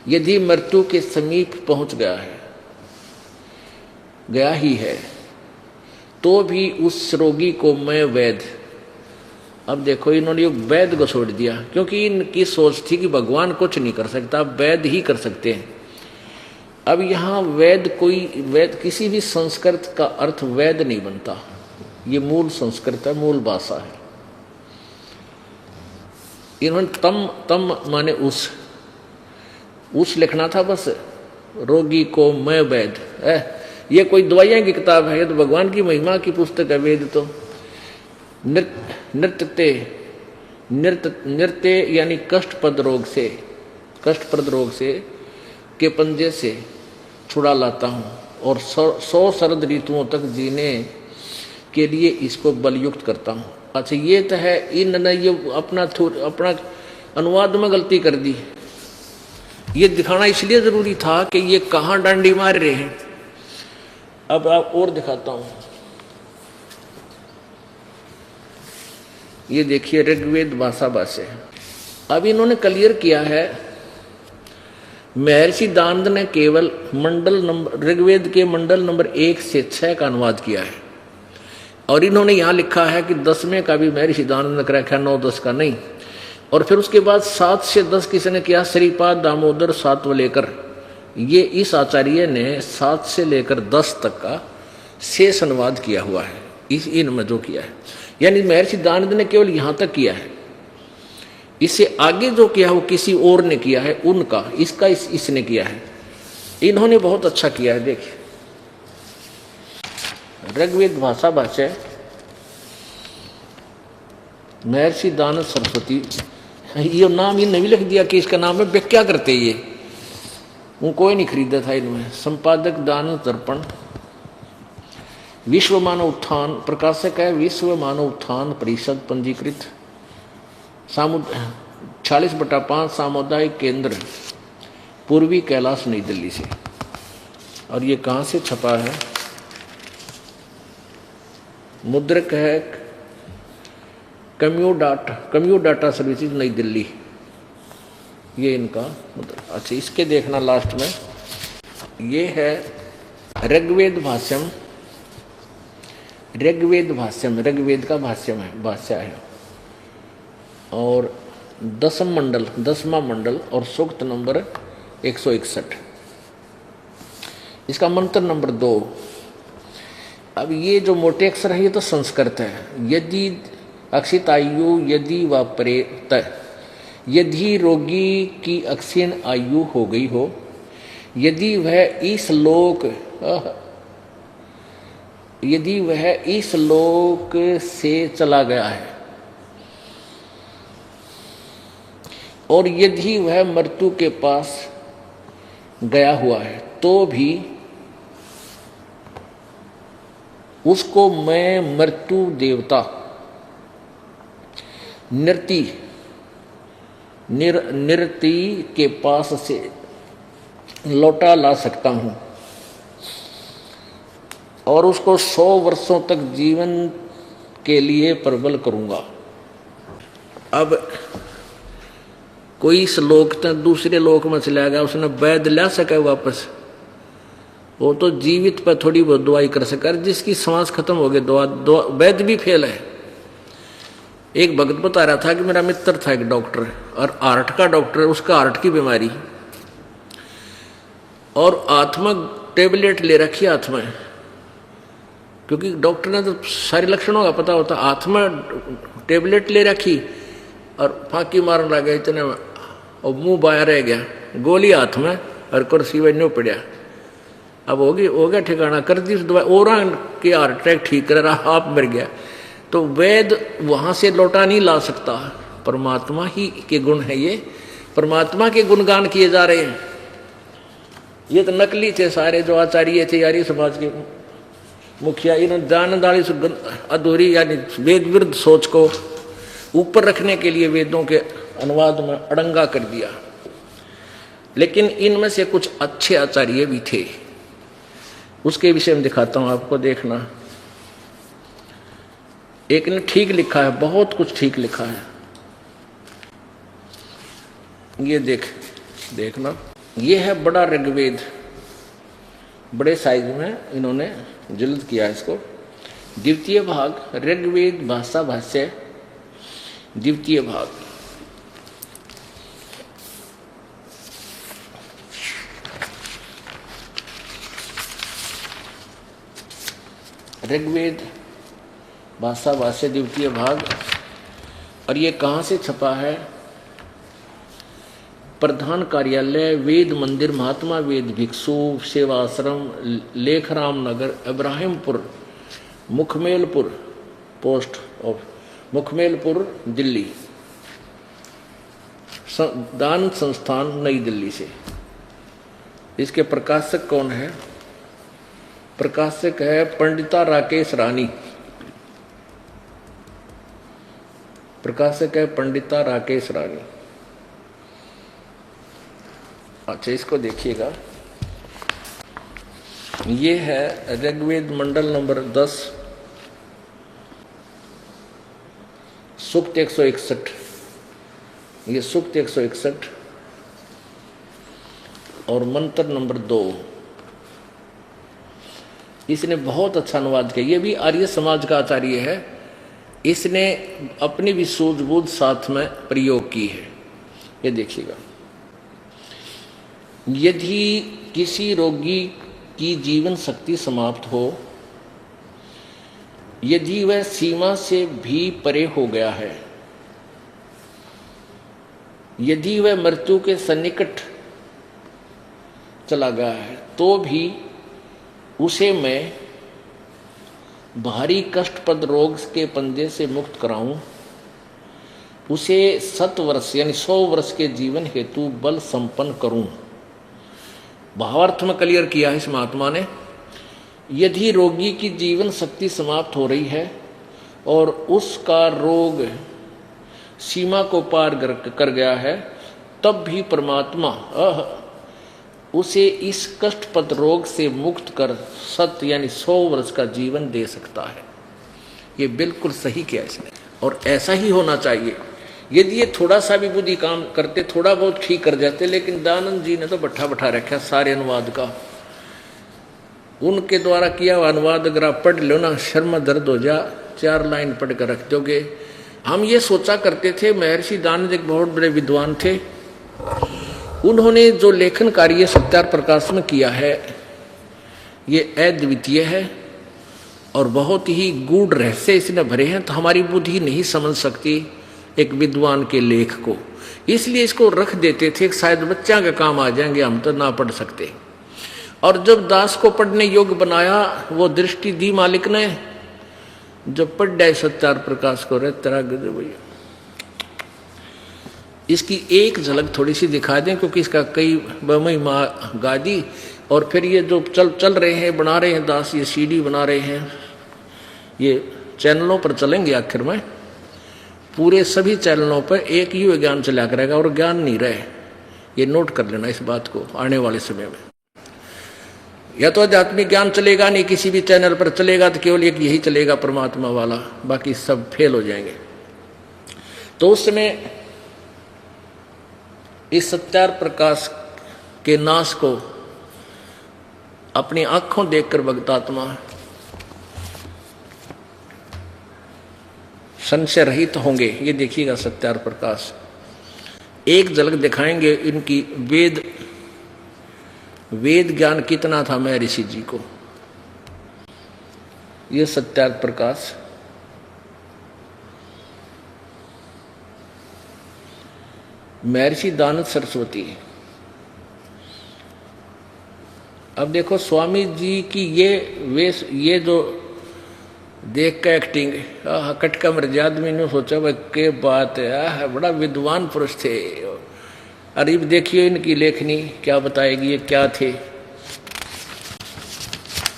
यदि मृत्यु के समीप पहुंच गया है, गया ही है, तो भी उस रोगी को मैं वैद्य। अब देखो, इन्होंने वैद्य को छोड़ दिया, क्योंकि इनकी सोच थी कि भगवान कुछ नहीं कर सकता, वैद्य ही कर सकते हैं। अब यहाँ वैद्य किसी भी संस्कृत का अर्थ वैद्य नहीं बनता, ये मूल संस्कृत है, मूल भाषा है। इन्होंने तम माने उस लिखना था बस, रोगी को मैं वैद्य। ये कोई दवाइयां की किताब है? ये तो भगवान की महिमा की पुस्तक है वेद। तो नृत्य यानी कष्टप्रद रोग से के पंजे से छुड़ा लाता हूँ, और 100 शरद ऋतुओं तक जीने के लिए इसको बलयुक्त करता हूँ। अच्छा, ये तो है, इन्होंने ये अपना अनुवाद में गलती कर दी। ये दिखाना इसलिए जरूरी था कि ये कहाँ डांडी मार रहे हैं। अब आप और दिखाता हूँ, ये देखिए ऋग्वेद भाषा। अब इन्होंने क्लियर किया है, महर्षि दानव ने केवल मंडल नंबर, ऋग्वेद के मंडल नंबर 1 से 6 का अनुवाद किया है, और इन्होंने यहां लिखा है कि 10वें का भी महर्षि दानव ने कर रखा है, 9-10 का नहीं। और फिर उसके बाद 7 से 10 किसने किया? श्रीपाद दामोदर सातवलेकर। ये इस आचार्य ने 7 से लेकर 10 तक का शेष अनुवाद किया हुआ है, इनमें जो किया है। यानी महर्षि दानव ने केवल यहां तक किया है, इससे आगे जो किया है वो किसी और ने किया है, उनका, इसका इसने किया है। इन्होंने बहुत अच्छा किया है। देखिए ऋग्वेद भाषा महर्षि दानव सरस्वती, ये नाम इन्होंने भी लिख दिया कि इसका नाम है। क्या करते ये, वो कोई नहीं खरीदा था इनमें। संपादक दानव दर्पण, विश्व मानव उत्थान, प्रकाशक है विश्व मानव उत्थान परिषद, पंजीकृत 46/5 सामुदायिक केंद्र, पूर्वी कैलाश, नई दिल्ली से। और ये कहाँ से छपा है? मुद्रक है कम्यू डाटा सर्विसेज नई दिल्ली, ये इनका मुद्रक। अच्छा इसके देखना लास्ट में, ये है ऋग्वेद भाष्यम, ऋग्वेद का भाष्य है और 10वां मंडल और सूक्त नंबर 161, इसका मंत्र नंबर 2। अब ये जो मोटे अक्षर है ये तो संस्कृत है। यदि अक्षितायु यदि व प्रेत, यदि रोगी की अक्षीण आयु हो गई हो, यदि वह इस लोक से चला गया है और यदि वह मृत्यु के पास गया हुआ है, तो भी उसको मैं मृत्यु देवता निरति के पास से लौटा ला सकता हूं और उसको 100 वर्षों तक जीवन के लिए प्रबल करूंगा। अब कोई इस लोक तक दूसरे लोक में चला गया, उसने वैद्य ला सका वापस, वो तो जीवित पर थोड़ी बहुत दवाई कर सका। जिसकी सांस खत्म हो गई दवा वैद्य भी फेल है। एक भक्त बता रहा था कि मेरा मित्र था एक डॉक्टर, और हार्ट का डॉक्टर, उसका हार्ट की बीमारी और आत्मा टेबलेट ले रखी हाथ में, क्योंकि डॉक्टर ने तो सारे लक्षणों का पता होता। हाथ में टेबलेट ले रखी और फांकी मारने लगा इतने में, और मुंह बाहर रह गया, गोली हाथ में और कुर्सी में न्यू पड़ा। अब हो गया ठिकाना, कर दी दवाई और के हार्ट अटैक ठीक कर रहा, आप मर गया। तो वैद वहां से लौटा नहीं ला सकता, परमात्मा ही के गुण है ये, परमात्मा के गुणगान किए जा रहे हैं। ये तो नकली थे सारे जो आचार्य थे आर्य समाज के मुखिया, इन्होंने जानदारी अधूरी यानी वेद विरुद्ध सोच को ऊपर रखने के लिए वेदों के अनुवाद में अड़ंगा कर दिया। लेकिन इनमें से कुछ अच्छे आचार्य भी थे, उसके विषय में दिखाता हूं आपको, देखना। एक ने ठीक लिखा है, बहुत कुछ ठीक लिखा है, ये देखना। ये है बड़ा ऋग्वेद, बड़े साइज में इन्होंने जल्द किया इसको। द्वितीय भाग ऋग्वेद भाषा भाष्य, द्वितीय भाग। ऋग्वेद भाषा भाष्य द्वितीय भाग। और ये कहाँ से छपा है? प्रधान कार्यालय वेद मंदिर महात्मा वेद भिक्षु सेवाश्रम लेखराम नगर इब्राहिमपुर मुखमेलपुर पोस्ट ऑफ मुखमेलपुर दिल्ली, दान संस्थान नई दिल्ली से। इसके प्रकाशक कौन है? प्रकाशक है पंडिता राकेश रानी, प्रकाशक है पंडिता राकेश रानी। अच्छा इसको देखिएगा, ये है ऋग्वेद मंडल नंबर 10 सूक्त 161, ये सूक्त 161 और मंत्र नंबर 2। इसने बहुत अच्छा अनुवाद किया, ये भी आर्य समाज का आचार्य है, इसने अपनी भी सूझबूझ साथ में प्रयोग की है। ये देखिएगा, यदि किसी रोगी की जीवन शक्ति समाप्त हो, यदि वह सीमा से भी परे हो गया है, यदि वह मृत्यु के सन्निकट चला गया है, तो भी उसे मैं भारी कष्टप्रद रोग के पंजे से मुक्त कराऊं, उसे 7 वर्ष यानी 100 वर्ष के जीवन हेतु बल संपन्न करूं। भावार्थ में क्लियर किया है इस महात्मा ने। यदि रोगी की जीवन शक्ति समाप्त हो रही है और उसका रोग सीमा को पार कर गया है, तब भी परमात्मा उसे इस कष्टप्रद रोग से मुक्त कर 7 यानी 100 वर्ष का जीवन दे सकता है। ये बिल्कुल सही किया इसने, और ऐसा ही होना चाहिए। यदि ये थोड़ा सा भी बुद्धि काम करते, थोड़ा बहुत ठीक कर जाते, लेकिन दयानंद जी ने तो बैठा बैठा रखा सारे अनुवाद का। उनके द्वारा किया हुआ अनुवाद अगर आप पढ़ लो ना, शर्म दर्द हो जा, 4 लाइन पढ़ कर रख दोगे। हम ये सोचा करते थे, महर्षि दयानंद एक बहुत बड़े विद्वान थे, उन्होंने जो लेखन कार्य सत्यार्थ प्रकाश में किया है ये अद्वितीय है और बहुत ही गूढ़ रहस्य इसने भरे हैं, तो हमारी बुद्धि नहीं समझ सकती एक विद्वान के लेख को, इसलिए इसको रख देते थे, शायद बच्चा का काम आ जाएंगे, हम तो ना पढ़ सकते। और जब दास को पढ़ने योग्य बनाया, वो दृष्टि दी मालिक ने, जब पढ़ जाए सत्यार्थ प्रकाश को, रे तेरा गजब भैया। इसकी एक झलक थोड़ी सी दिखा दें, क्योंकि इसका कई महिमा गा दी, और फिर ये जो चल रहे हैं, बना रहे हैं दास, ये सीडी बना रहे हैं, ये चैनलों पर चलेंगे। आखिर में पूरे सभी चैनलों पर एक ही ज्ञान चला करेगा और ज्ञान नहीं रहे, ये नोट कर लेना इस बात को आने वाले समय में। या तो आध्यात्मिक ज्ञान चलेगा नहीं, किसी भी चैनल पर चलेगा तो केवल एक यही चलेगा परमात्मा वाला, बाकी सब फेल हो जाएंगे। तो उस समय इस सत्यार्थ प्रकाश के नाश को अपनी आंखों देखकर भक्तात्मा संशय रहित होंगे। ये देखिएगा सत्यार्थ प्रकाश, एक झलक दिखाएंगे इनकी वेद ज्ञान कितना था महर्षि जी को। ये सत्यार्थ प्रकाश महर्षि दयानंद सरस्वती। अब देखो स्वामी जी की ये जो देख के एक्टिंग, कटका मर्जी आदमी ने सोचा भाई के बात है, बड़ा विद्वान पुरुष थे। अरे देखिए इनकी लेखनी क्या बताएगी, ये क्या थे।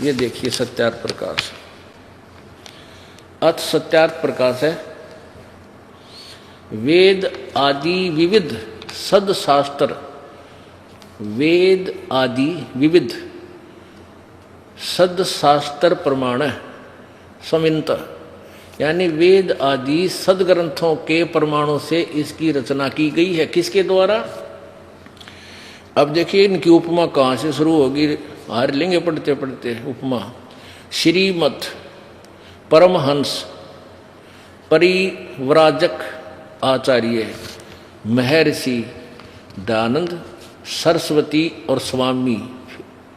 ये देखिए सत्यार्थ प्रकाश, अथ सत्यार्थ प्रकाश है। वेद आदि विविध सदशास्त्र, वेद आदि विविध सदशास्त्र प्रमाण समिंत, यानी वेद आदि सदग्रंथों के प्रमाणों से इसकी रचना की गई है। किसके द्वारा? अब देखिए इनकी उपमा कहाँ से शुरू होगी, हार लेंगे पढ़ते पढ़ते। उपमा श्रीमत परमहंस परिव्राजक आचार्य महर्षि दयानंद सरस्वती और स्वामी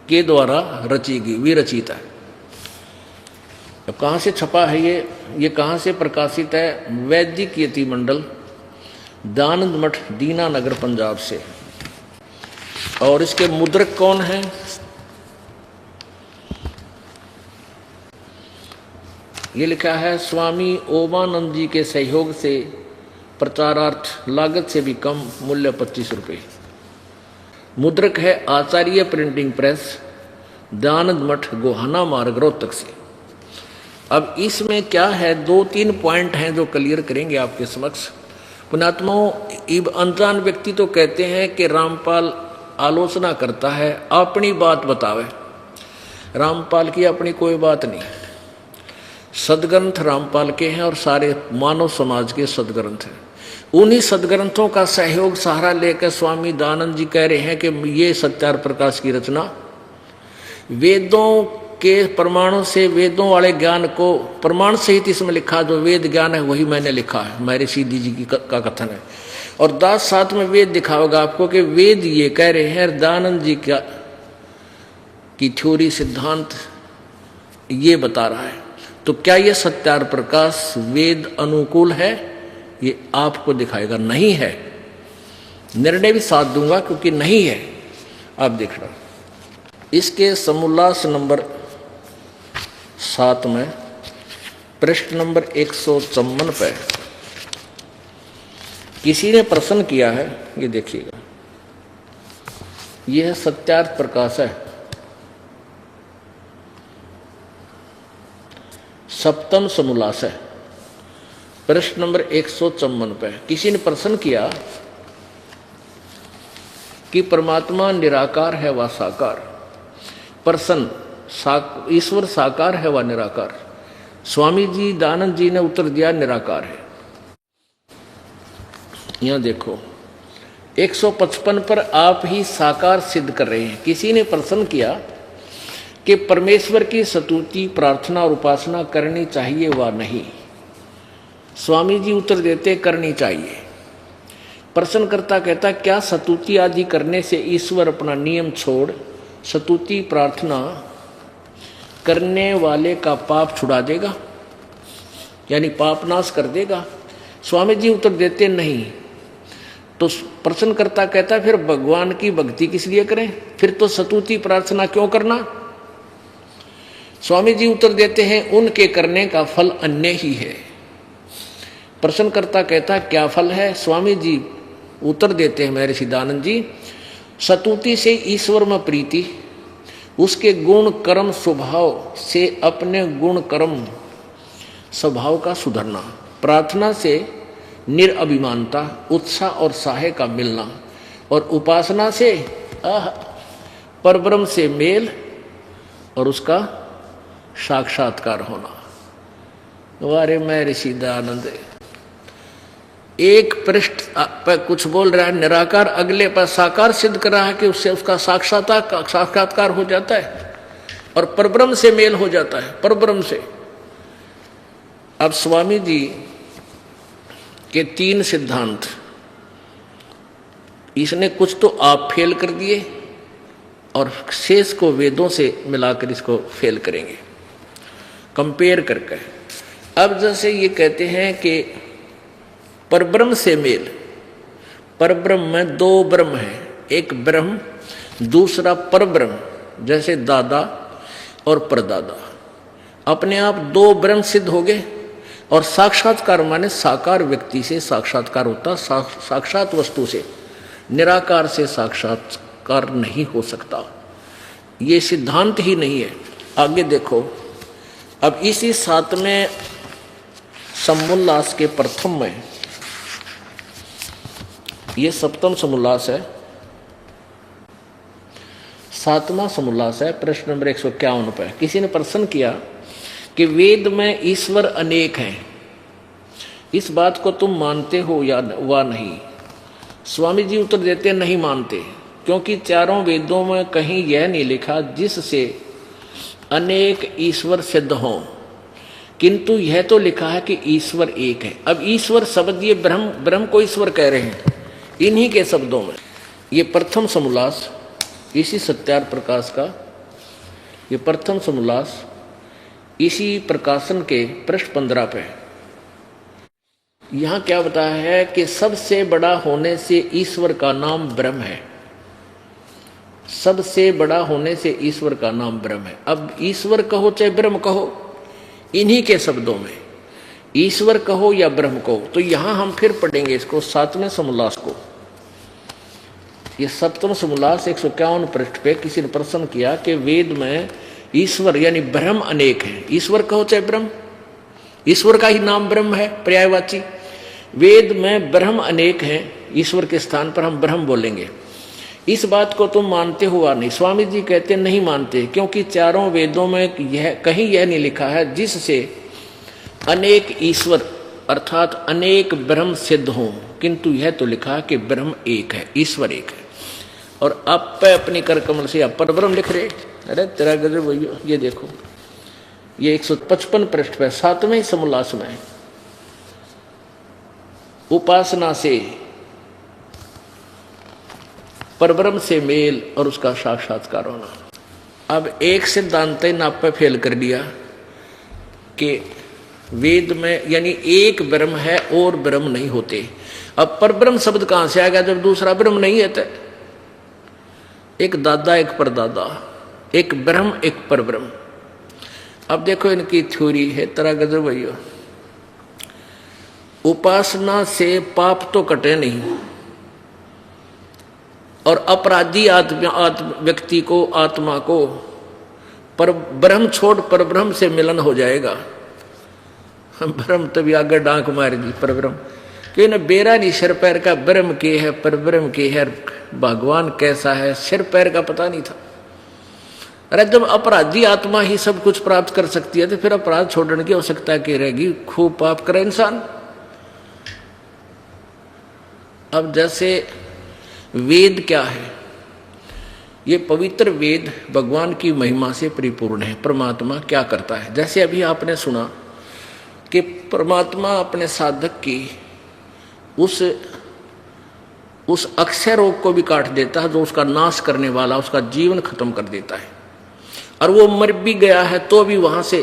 के द्वारा रची गई, विरचित है। अब कहाँ से छपा है ये कहाँ से प्रकाशित है? वैदिक यति मंडल, दयानंद मठ, दीनानगर, पंजाब से। और इसके मुद्रक कौन है? ये लिखा है स्वामी ओमानंद जी के सहयोग से प्रचारार्थ लागत से भी कम मूल्य 25 रुपये। मुद्रक है आचार्य प्रिंटिंग प्रेस, दयानंद मठ, गोहाना मार्ग, रोहतक से। अब इसमें क्या है, 2-3 पॉइंट हैं जो क्लियर करेंगे आपके समक्ष। पुणात्माओं, अनजान व्यक्ति तो कहते हैं कि रामपाल आलोचना करता है, अपनी बात बतावे। रामपाल की अपनी कोई बात नहीं, सदग्रंथ रामपाल के हैं और सारे मानव समाज के सदग्रंथ हैं। उन्हीं सदग्रंथों का सहयोग सहारा लेकर स्वामी दयानंद जी कह रहे हैं कि ये सत्यार्थ प्रकाश की रचना वेदों के प्रमाणों से, वेदों वाले ज्ञान को प्रमाण सहित इसमें लिखा, जो वेद ज्ञान है वही मैंने लिखा है, महर्षि जी की का कथन है। और दास साथ में वेद दिखाओगा आपको कि वेद ये कह रहे हैं, दयानंद जी की थ्योरी सिद्धांत ये बता रहा है। तो क्या ये सत्यार्थ प्रकाश वेद अनुकूल है? ये आपको दिखाएगा नहीं है। निर्णय भी साथ दूंगा क्योंकि नहीं है। आप देख रहे इसके समोल्लास नंबर 7 में पृष्ठ नंबर 154 पे किसी ने प्रश्न किया है, ये देखिएगा, यह सत्यार्थ प्रकाश है, सप्तम समोल्लास है, प्रश्न नंबर 154 पे किसी ने प्रश्न किया कि परमात्मा निराकार है व साकार। प्रश्न, ईश्वर साकार है व निराकार? स्वामी जी दयानंद जी ने उत्तर दिया निराकार है। यहां देखो 155 पर आप ही साकार सिद्ध कर रहे हैं। किसी ने प्रश्न किया कि परमेश्वर की स्तुति प्रार्थना और उपासना करनी चाहिए व नहीं। स्वामी जी उत्तर देते करनी चाहिए। प्रश्नकर्ता कहता क्या स्तुति आदि करने से ईश्वर अपना नियम छोड़ स्तुति प्रार्थना करने वाले का पाप छुड़ा देगा, यानी पाप नाश कर देगा? स्वामी जी उत्तर देते नहीं। तो प्रश्नकर्ता कहता फिर भगवान की भक्ति किस लिए करें, फिर तो स्तुति प्रार्थना क्यों करना? स्वामी जी उत्तर देते हैं उनके करने का फल अन्य ही है। प्रश्नकर्ता कहता क्या फल है? स्वामी जी उत्तर देते हैं महर्षि दयानंद जी, स्तुति से ईश्वर में प्रीति, उसके गुण कर्म स्वभाव से अपने गुण कर्म स्वभाव का सुधरना, प्रार्थना से निरअभिमानता उत्साह और साहे का मिलना, और उपासना से परब्रह्म से मेल और उसका साक्षात्कार होना। वारे महर्षि दयानंद एक पृष्ठ पर कुछ बोल रहा है निराकार, अगले पर साकार सिद्ध कर रहा है कि उससे उसका साक्षात्कार हो जाता है और परब्रह्म से मेल हो जाता है, परब्रह्म से। अब स्वामी जी के 3 सिद्धांत, इसने कुछ तो आप फेल कर दिए और शेष को वेदों से मिलाकर इसको फेल करेंगे कंपेयर करके। अब जैसे ये कहते हैं कि परब्रह्म से मेल, परब्रह्म में 2 ब्रह्म है, एक ब्रह्म दूसरा परब्रह्म, जैसे दादा और परदादा, अपने आप 2 ब्रह्म सिद्ध हो गए। और साक्षात्कार माने साकार व्यक्ति से साक्षात्कार होता, साक्षात वस्तु से, निराकार से साक्षात्कार नहीं हो सकता। ये सिद्धांत ही नहीं है। आगे देखो, अब इसी 7वें समुल्लास के प्रथम में, ये 7वां समुल्लास है, 7वां समुल्लास है, प्रश्न नंबर 151 पर किसी ने प्रश्न किया कि वेद में ईश्वर अनेक हैं, इस बात को तुम मानते हो या वा नहीं? स्वामी जी उत्तर देते नहीं मानते, क्योंकि चारों वेदों में कहीं यह नहीं लिखा जिससे अनेक ईश्वर सिद्ध हों, किंतु यह तो लिखा है कि ईश्वर एक है। अब ईश्वर शब्द ये ब्रह्म को ईश्वर कह रहे हैं इन्हीं के शब्दों में। ये प्रथम समुल्लास इसी सत्यार प्रकाश का, ये प्रथम समुल्लास इसी प्रकाशन के पृष्ठ 15 पे यहां क्या बताया है कि सबसे बड़ा होने से ईश्वर का नाम ब्रह्म है, सबसे बड़ा होने से ईश्वर का नाम ब्रह्म है। अब ईश्वर कहो चाहे ब्रह्म कहो, इन्हीं के शब्दों में ईश्वर कहो या ब्रह्म कहो। तो यहां हम फिर पढ़ेंगे इसको 7वें समुल्लास को। ये 7वां समुल्लास 151 पृष्ठ पे किसी ने प्रश्न किया कि वेद में ईश्वर यानी ब्रह्म अनेक है, ईश्वर कहो चाहे ब्रह्म, ईश्वर का ही नाम ब्रह्म है पर्यायवाची। वेद में ब्रह्म अनेक हैं, ईश्वर के स्थान पर हम ब्रह्म बोलेंगे, इस बात को तुम मानते हो या नहीं? स्वामी जी कहते नहीं मानते, क्योंकि चारों वेदों में यह कहीं यह नहीं लिखा है जिससे अनेक ईश्वर अर्थात अनेक ब्रह्म सिद्ध हों, किंतु यह तो लिखा है कि ब्रह्म एक है, ईश्वर एक है। और आप पे अपनी कर कमल से आप परब्रह्म लिख रहे, अरे तेरा गजब भैया। ये देखो ये 155 पृष्ठ पे 7वें समुल्लास में उपासना से परब्रह्म से मेल और उसका साक्षात्कार होना। अब एक सिद्धांत ने आप पे फेल कर दिया कि वेद में यानी एक ब्रह्म है और ब्रह्म नहीं होते। अब परब्रह्म शब्द कहां से आ गया जब दूसरा ब्रह्म नहीं है? तो एक दादा एक परदादा, एक ब्रह्म एक परब्रह्म। अब देखो इनकी थ्योरी है तरह गजब भैया। उपासना से पाप तो कटे नहीं और अपराधी व्यक्ति को आत्मा को पर ब्रह्म छोड़ पर ब्रह्म से मिलन हो जाएगा। ब्रह्म तभी आगे डांक मारेगी पर ब्रह्म कि न बेरा नहीं सिर पैर का ब्रह्म के है पर ब्रह्म के है, भगवान कैसा है सिर पैर का पता नहीं था। अरे जब अपराधी आत्मा ही सब कुछ प्राप्त कर सकती है तो फिर अपराध छोड़ने की आवश्यकता क्या रहेगी? खूब पाप करे इंसान। अब जैसे वेद क्या है? ये पवित्र वेद भगवान की महिमा से परिपूर्ण है। परमात्मा क्या करता है? जैसे अभी आपने सुना कि परमात्मा अपने साधक की उस अक्षय रोग को भी काट देता है जो उसका नाश करने वाला, उसका जीवन खत्म कर देता है। और वो मर भी गया है तो भी वहां से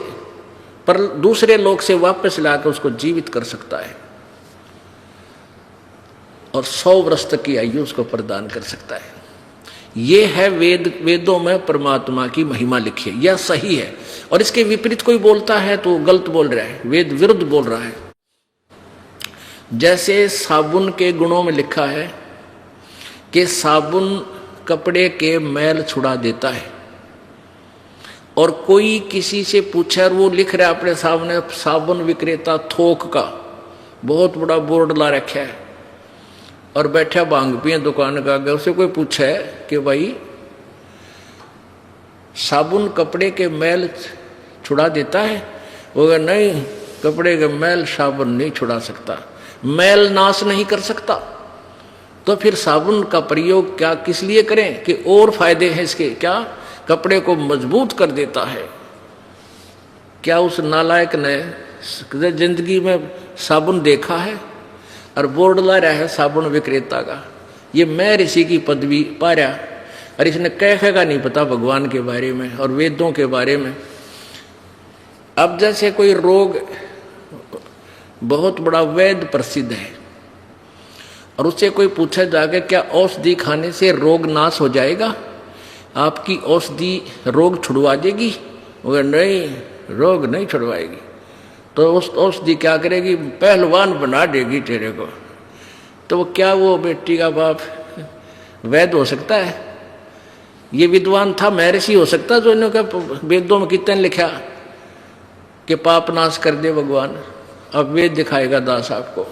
पर दूसरे लोक से वापस लाकर उसको जीवित कर सकता है और 100 वर्ष तक की आयु उसको प्रदान कर सकता है। ये है वेदों में परमात्मा की महिमा लिखी है, यह सही है। और इसके विपरीत कोई बोलता है तो गलत बोल रहा है, वेद विरुद्ध बोल रहा है। जैसे साबुन के गुणों में लिखा है कि साबुन कपड़े के मैल छुड़ा देता है, और कोई किसी से पूछे और वो लिख रहा है अपने सामने साबुन विक्रेता थोक का बहुत बड़ा बोर्ड ला रखा है और बैठा भांग पिए दुकान का आगे, उसे कोई पूछे कि भाई साबुन कपड़े के मैल छुड़ा देता है? वो कहे नहीं, कपड़े के मैल साबुन नहीं छुड़ा सकता, मैल नाश नहीं कर सकता। तो फिर साबुन का प्रयोग क्या किस लिए करें कि और फायदे हैं इसके? क्या कपड़े को मजबूत कर देता है। क्या उस नालायक ने जिंदगी में साबुन देखा है? और बोर्ड ला रहा है साबुन विक्रेता का, ये मैं ऋषि की पदवी पा रहा, और इसने कैफे का नहीं पता भगवान के बारे में और वेदों के बारे में। अब जैसे कोई रोग बहुत बड़ा वैद्य प्रसिद्ध है और उससे कोई पूछे जाके क्या औषधि खाने से रोग नाश हो जाएगा? आपकी औषधि रोग छुड़वा देगी? वो नहीं, रोग नहीं छुड़वाएगी। तो उस औषधि क्या करेगी? पहलवान बना देगी तेरे को। तो क्या वो बेटी का बाप वैद्य हो सकता है? ये विद्वान था, महर्षि हो सकता है जो इन्होंने वेदों में कितने लिखा कि पाप नाश कर दे भगवान। अब वेद दिखाएगा दास आपको।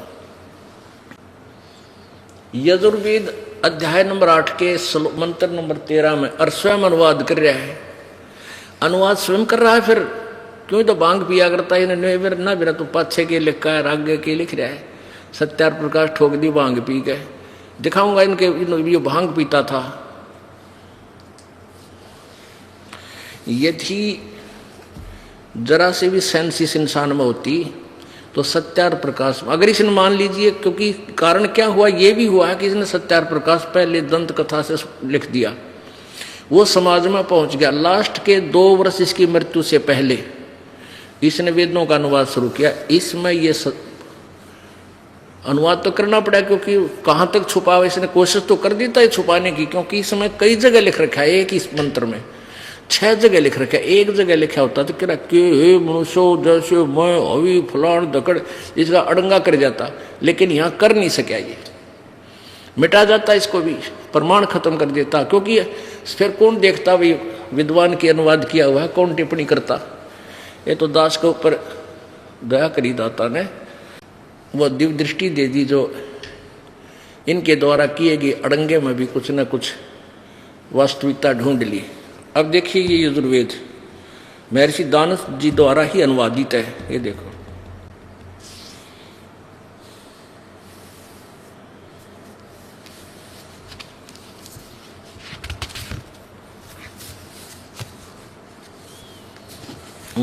यजुर्वेद अध्याय नंबर 8 के मंत्र नंबर 13 में और स्वयं अनुवाद कर रहा है। अनुवाद स्वयं कर रहा है, फिर क्यों तो भांग पिया करता है ना, मेरा तो पाछे के लिखा है, आगे के लिख रहा है। सत्यार प्रकाश ठोक दी भांग पी के। दिखाऊंगा इनके ये भांग पीता था। यदि जरा से भी सेंस इस इंसान में होती तो सत्यार प्रकाश, अगर इसने मान लीजिए, क्योंकि कारण क्या हुआ, ये भी हुआ है कि इसने सत्यार प्रकाश पहले दंत कथा से लिख दिया, वो समाज में पहुंच गया। लास्ट के 2 वर्ष इसकी मृत्यु से पहले इसने वेदों का अनुवाद शुरू किया। इसमें ये अनुवाद तो करना पड़ा, क्योंकि कहाँ तक छुपा हुआ, इसने कोशिश तो कर दी था छुपाने की, क्योंकि इसमें कई जगह लिख रखा है, एक इस मंत्र में 6 जगह लिख रखा है। एक जगह लिखा होता तो कह रहा कि हे मनुष्य जैसे मैं अभी फलान दकड़, इसका अड़ंगा कर जाता, लेकिन यहाँ कर नहीं सका, ये मिटा जाता, इसको भी प्रमाण खत्म कर देता। क्योंकि फिर कौन देखता भाई विद्वान के अनुवाद किया हुआ है, कौन टिप्पणी करता? ये तो दास के ऊपर दया करी दाता ने, वो दिव्य दृष्टि दे दी जो इनके द्वारा किए गए अड़ंगे में भी कुछ न कुछ वास्तविकता ढूंढ ली। अब देखिए ये यजुर्वेद महर्षि दानस जी द्वारा ही अनुवादित है। ये देखो,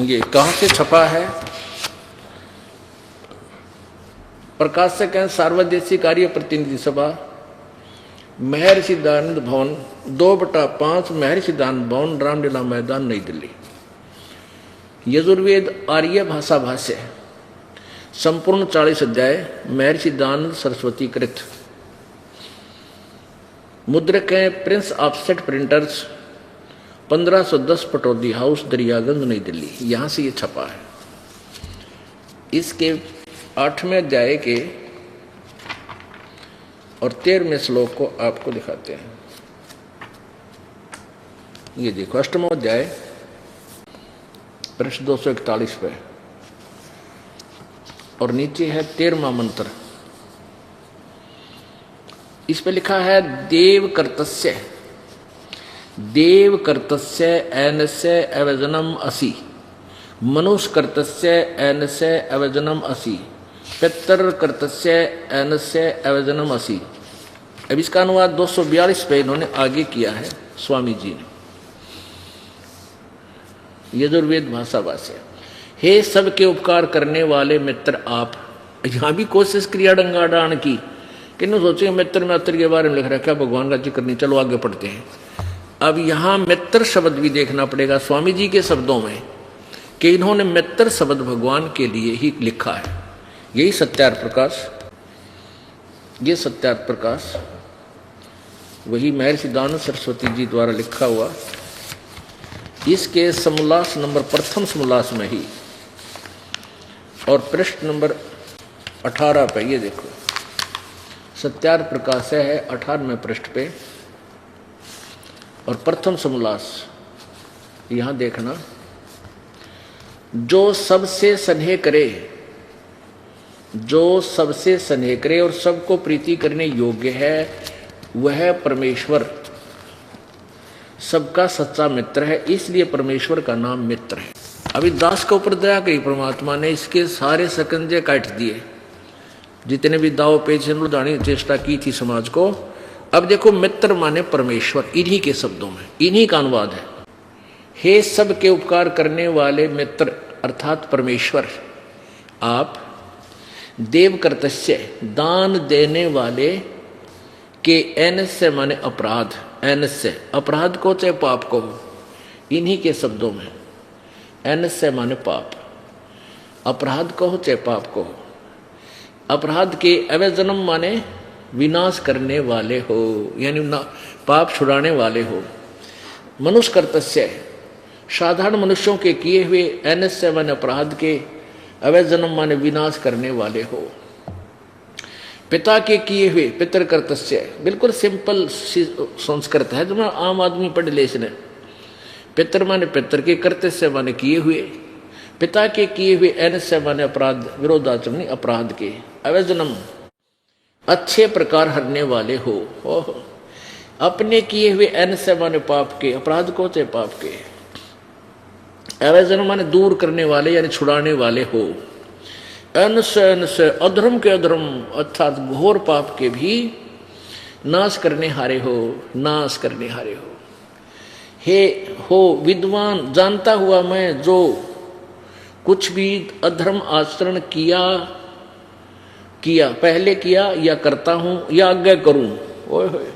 ये कहाँ से छपा है? प्रकाशक हैं सार्वदेशीय कार्य प्रतिनिधि सभा, महर्षि दयानंद भवन, 2/5 महर्षि दयानंद भवन, रामलीला मैदान, नई दिल्ली। यजुर्वेद आर्य भाषा भाष्य, संपूर्ण 40 अध्याय, महर्षि दयानंद सरस्वती कृत। मुद्रक हैं Prince offset printers, 1510 Pataudi house, Daryaganj, नई दिल्ली। यहां से ये छपा है। इसके 8वें अध्याय के और 13वें श्लोक को आपको दिखाते हैं। ये देखो, 8वां अध्याय पृष्ठ 241 पे, और नीचे है 13वां मंत्र। इस पे लिखा है देव कर्तस्य देव कर्तस्य एनस्य अवजनम असि, मनुष्य कर्तस्य एनस्य अवजनम असि, पितर कर्तस्य एनस्य अवजनम असि। अब इसका अनुवाद 242 पे इन्होंने आगे किया है स्वामी जी ने, यजुर्वेद भाषा भाष्य। हे सबके उपकार करने वाले मित्र आप, यहां भी कोशिश क्रिया डंगाडान की, किन्हों सोचे मित्र मित्र के बारे में लिख रखा, भगवान का जिक्र नहीं, चलो आगे पढ़ते हैं। अब यहां मित्र शब्द भी देखना पड़ेगा स्वामी जी के शब्दों में कि इन्होंने मित्र शब्द भगवान के लिए ही लिखा है। यही सत्यार्थ प्रकाश, ये सत्यार्थ प्रकाश वही महर्षि दानव सरस्वती जी द्वारा लिखा हुआ, इसके समोल्लास नंबर प्रथम समोल्लास में ही और पृष्ठ नंबर 18 पे, ये देखो सत्यार्थ प्रकाश है 18वें पृष्ठ पे और प्रथम समोल्लास, यहां देखना। जो सबसे स्नेह करे, जो सबसे स्नेह करे और सबको प्रीति करने योग्य है, वह परमेश्वर सबका सच्चा मित्र है, इसलिए परमेश्वर का नाम मित्र है। अभी दास के ऊपर दया करी परमात्मा ने, इसके सारे सकंजे काट दिए, जितने भी दाव पेच लुटाने की चेष्टा की थी समाज को। अब देखो मित्र माने परमेश्वर, इन्हीं के शब्दों में इन्हीं का अनुवाद है। हे सबके उपकार करने वाले मित्र अर्थात परमेश्वर, आप देव कर्तस्य दान देने वाले के एन से माने अपराध, एन से अपराध को चाहे पाप को, इन्हीं के शब्दों में एन से माने पाप, अपराध को चाहे पाप को, अपराध के अवजनम माने विनाश करने वाले हो, यानी पाप छुड़ाने वाले हो। मनुष्य कर्तस्य साधारण मनुष्यों के किए हुए, एन से माने अपराध के, अवजनम माने विनाश करने वाले हो। पिता के किए हुए, पितर कर्तस्य, बिल्कुल सिंपल संस्कृत है जो मैं आम आदमी पढ़ ले इसने। पितर माने पितर के, कर्तस्य माने किए हुए, पिता के किए हुए, एन से माने अपराध, विरोधाचरण अपराध के, अवजनम अच्छे प्रकार हरने वाले हो। ओह, अपने किए हुए एन से माने पाप के, अपराध को चाहे पाप के, अवजनम माने दूर करने वाले यानी छुड़ाने वाले हो। अन से अधर्म के अधर्म अर्थात घोर पाप के भी नाश करने हारे हो, नाश करने हारे हो। हे हो विद्वान, जानता हुआ मैं जो कुछ भी अधर्म आचरण किया पहले किया या करता हूं या आगे करूं, ओए होए,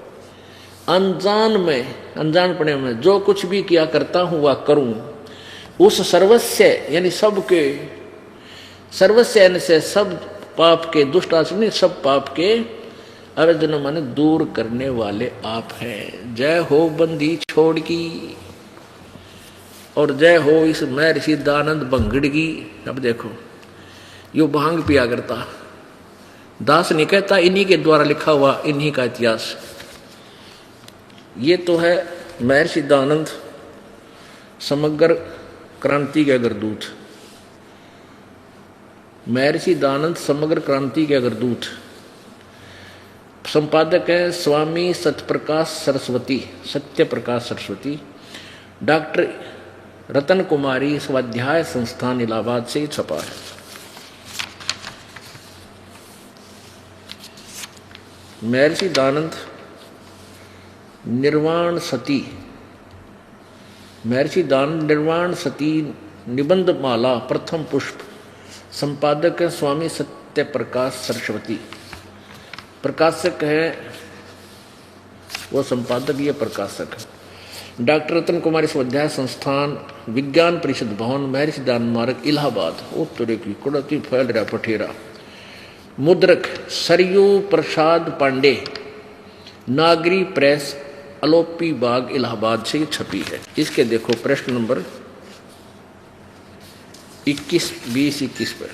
अनजान में, अनजानपने में जो कुछ भी किया करता हूं वह करूं, उस सर्वस्व यानी सबके, सर्वस्व यानी से सब पाप के, दुष्ट आचरण सब पाप के अवजन माने दूर करने वाले आप हैं। जय हो बंदी छोड़ की और जय हो इस महर्षि दानंद भंगड़ की। अब देखो यो भांग पिया करता, दास नहीं कहता, इन्हीं के द्वारा लिखा हुआ, इन्हीं का इतिहास। ये तो है महर्षि दानंद समग्र क्रांति के अग्रदूत, महर्षि दानंद समग्र क्रांति के अग्रदूत। संपादक है स्वामी सत्यप्रकाश सरस्वती, सत्य प्रकाश सरस्वती। डॉक्टर रतन कुमारी स्वाध्याय संस्थान इलाहाबाद से छपा है। महर्षि दानंद निर्वाण सती, महर्षि दानंद निर्वाण सती निबंध माला प्रथम पुष्प। संपादक है स्वामी सत्य प्रकाश सरस्वती, प्रकाशक है वो संपादक, ये प्रकाशक है। डॉक्टर रतन कुमारी स्वाध्याय संस्थान विज्ञान परिषद भवन महर्षि दानंद मार्ग इलाहाबाद। उत्तर की कुड़ती फैल रहा पठेरा। मुद्रक सरयू प्रसाद पांडे, नागरी प्रेस, अलोपी बाग इलाहाबाद से छपी है। इसके देखो प्रश्न नंबर 21, 20, 21 पर।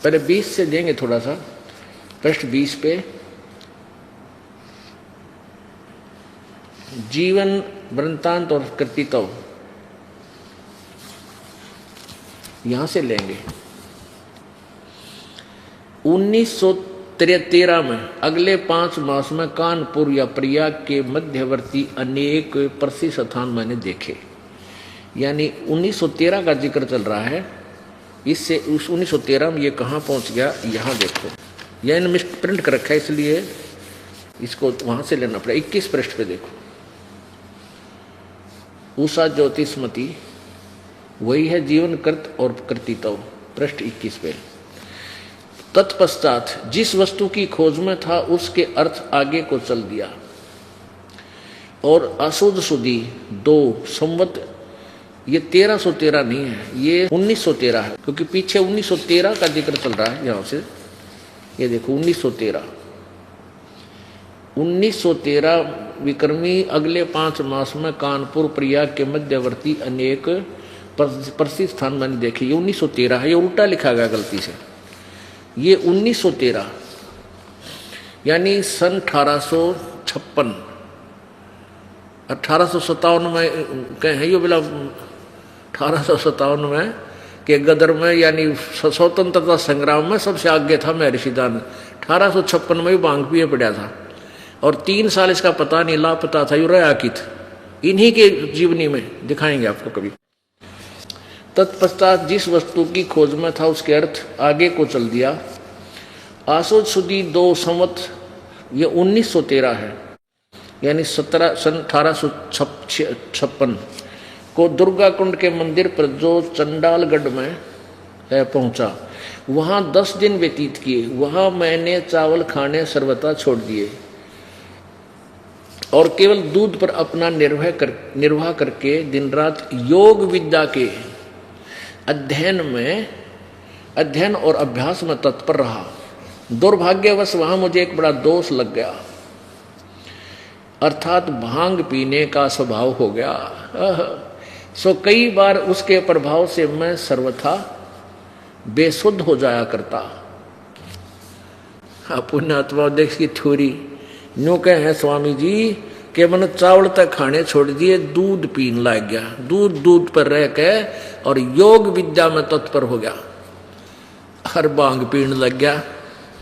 पहले 20 से देंगे थोड़ा सा। प्रश्न 20 पे जीवन वृत्तांत और कृतित्व यहां से लेंगे। 13 में अगले 5 मास में कानपुर या प्रयाग के मध्यवर्ती अनेक प्रसिद्ध स्थान मैंने देखे। यानी 1913 का जिक्र चल रहा है। इससे उस 1913 में ये कहाँ पहुँच गया, यहाँ देखो, यह इनमें प्रिंट कर रखा है इसलिए इसको वहाँ से लेना पड़ा। 21 पृष्ठ पे देखो, उषा ज्योतिषमती वही है जीवन कृत और कृतित्व, पृष्ठ 21 पे। तत्पश्चात जिस वस्तु की खोज में था उसके अर्थ आगे को चल दिया और असुद सुदी 2 संवत, ये 1313 नहीं है, ये 1913 है, क्योंकि पीछे 1913 का जिक्र चल रहा है। यहां से ये देखो 1913 विक्रमी अगले 5 मास में कानपुर प्रयाग के मध्यवर्ती अनेक प्रसिद्ध स्थान मैंने देखे। ये 1913 है, ये उल्टा लिखा गया गलती से, ये 1913 यानी सन 1856 1857 में कहें ये बोला 1857 में के गदर में, यानी स्वतंत्रता संग्राम में सबसे आगे था महर्षिदान। 1856 में भी भांग पिए पड़ा था और 3 साल इसका पता नहीं, लापता था, यू रहा की था। इन्हीं के जीवनी में दिखाएंगे आपको कभी। तत्पश्चात जिस वस्तु की खोज में था उसके अर्थ आगे को चल दिया। आसुद सुदी 2 संवत, ये 1913 है, यानी 1856 को दुर्गा कुंड के मंदिर पर जो चंडालगढ़ में है पहुंचा। वहां 10 दिन व्यतीत किए। वहां मैंने चावल खाने सर्वथा छोड़ दिए और केवल दूध पर अपना निर्वाह करके दिन रात योग विद्या के अध्ययन और अभ्यास में तत्पर रहा। दुर्भाग्यवश वहां मुझे एक बड़ा दोष लग गया, अर्थात भांग पीने का स्वभाव हो गया। सो कई बार उसके प्रभाव से मैं सर्वथा बेसुद्ध हो जाया करता। पुण्यात्मा देश की थ्योरी न्यू कहे हैं स्वामी जी कि मैंने चावल तक खाने छोड़ दिए, दूध पीने लग गया, दूध पर रह के और योग विद्या में तत्पर हो गया। हर भांग पीने लग गया,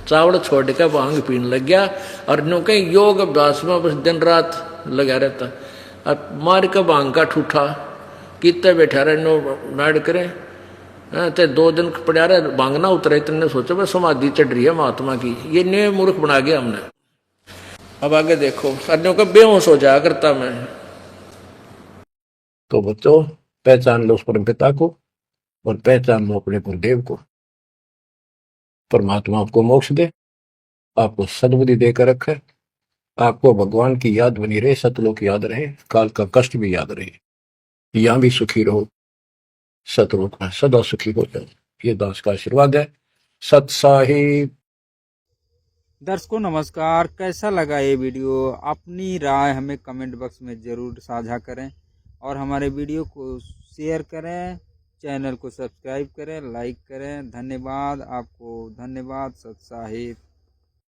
चावल छोड़ के भांग पीने लग गया और न्यू कहीं योग अभ्यास में बस दिन रात लगा रहता। अब मार के भांग का ठूठा कितने बैठा रहे नो नाड़ करे ते 2 दिन पड़ा रहे, भांग ना उतरे, इतने सोचो मैं समाधि चढ़ रही है महात्मा की। ये न्यू मूर्ख बना गया हमने। अब आगे देखो, अन्यों का बेहोश हो जाया करता मैं। तो बच्चों पहचान लो उस परम पिता को और पहचान लो अपने गुरुदेव को। परमात्मा आपको मोक्ष दे, आपको सद्बुद्धि देकर रखे, आपको भगवान की याद बनी रहे, सतलोक याद रहे, काल का कष्ट भी याद रहे, यहां भी सुखी रहो, सतलोक में सदा सुखी हो जाओ। ये दास का आशीर्वाद है। सत साहिब। दर्शकों नमस्कार, कैसा लगा ये वीडियो? अपनी राय हमें कमेंट बॉक्स में ज़रूर साझा करें और हमारे वीडियो को शेयर करें, चैनल को सब्सक्राइब करें, लाइक करें। धन्यवाद आपको, धन्यवाद। सत साहिब।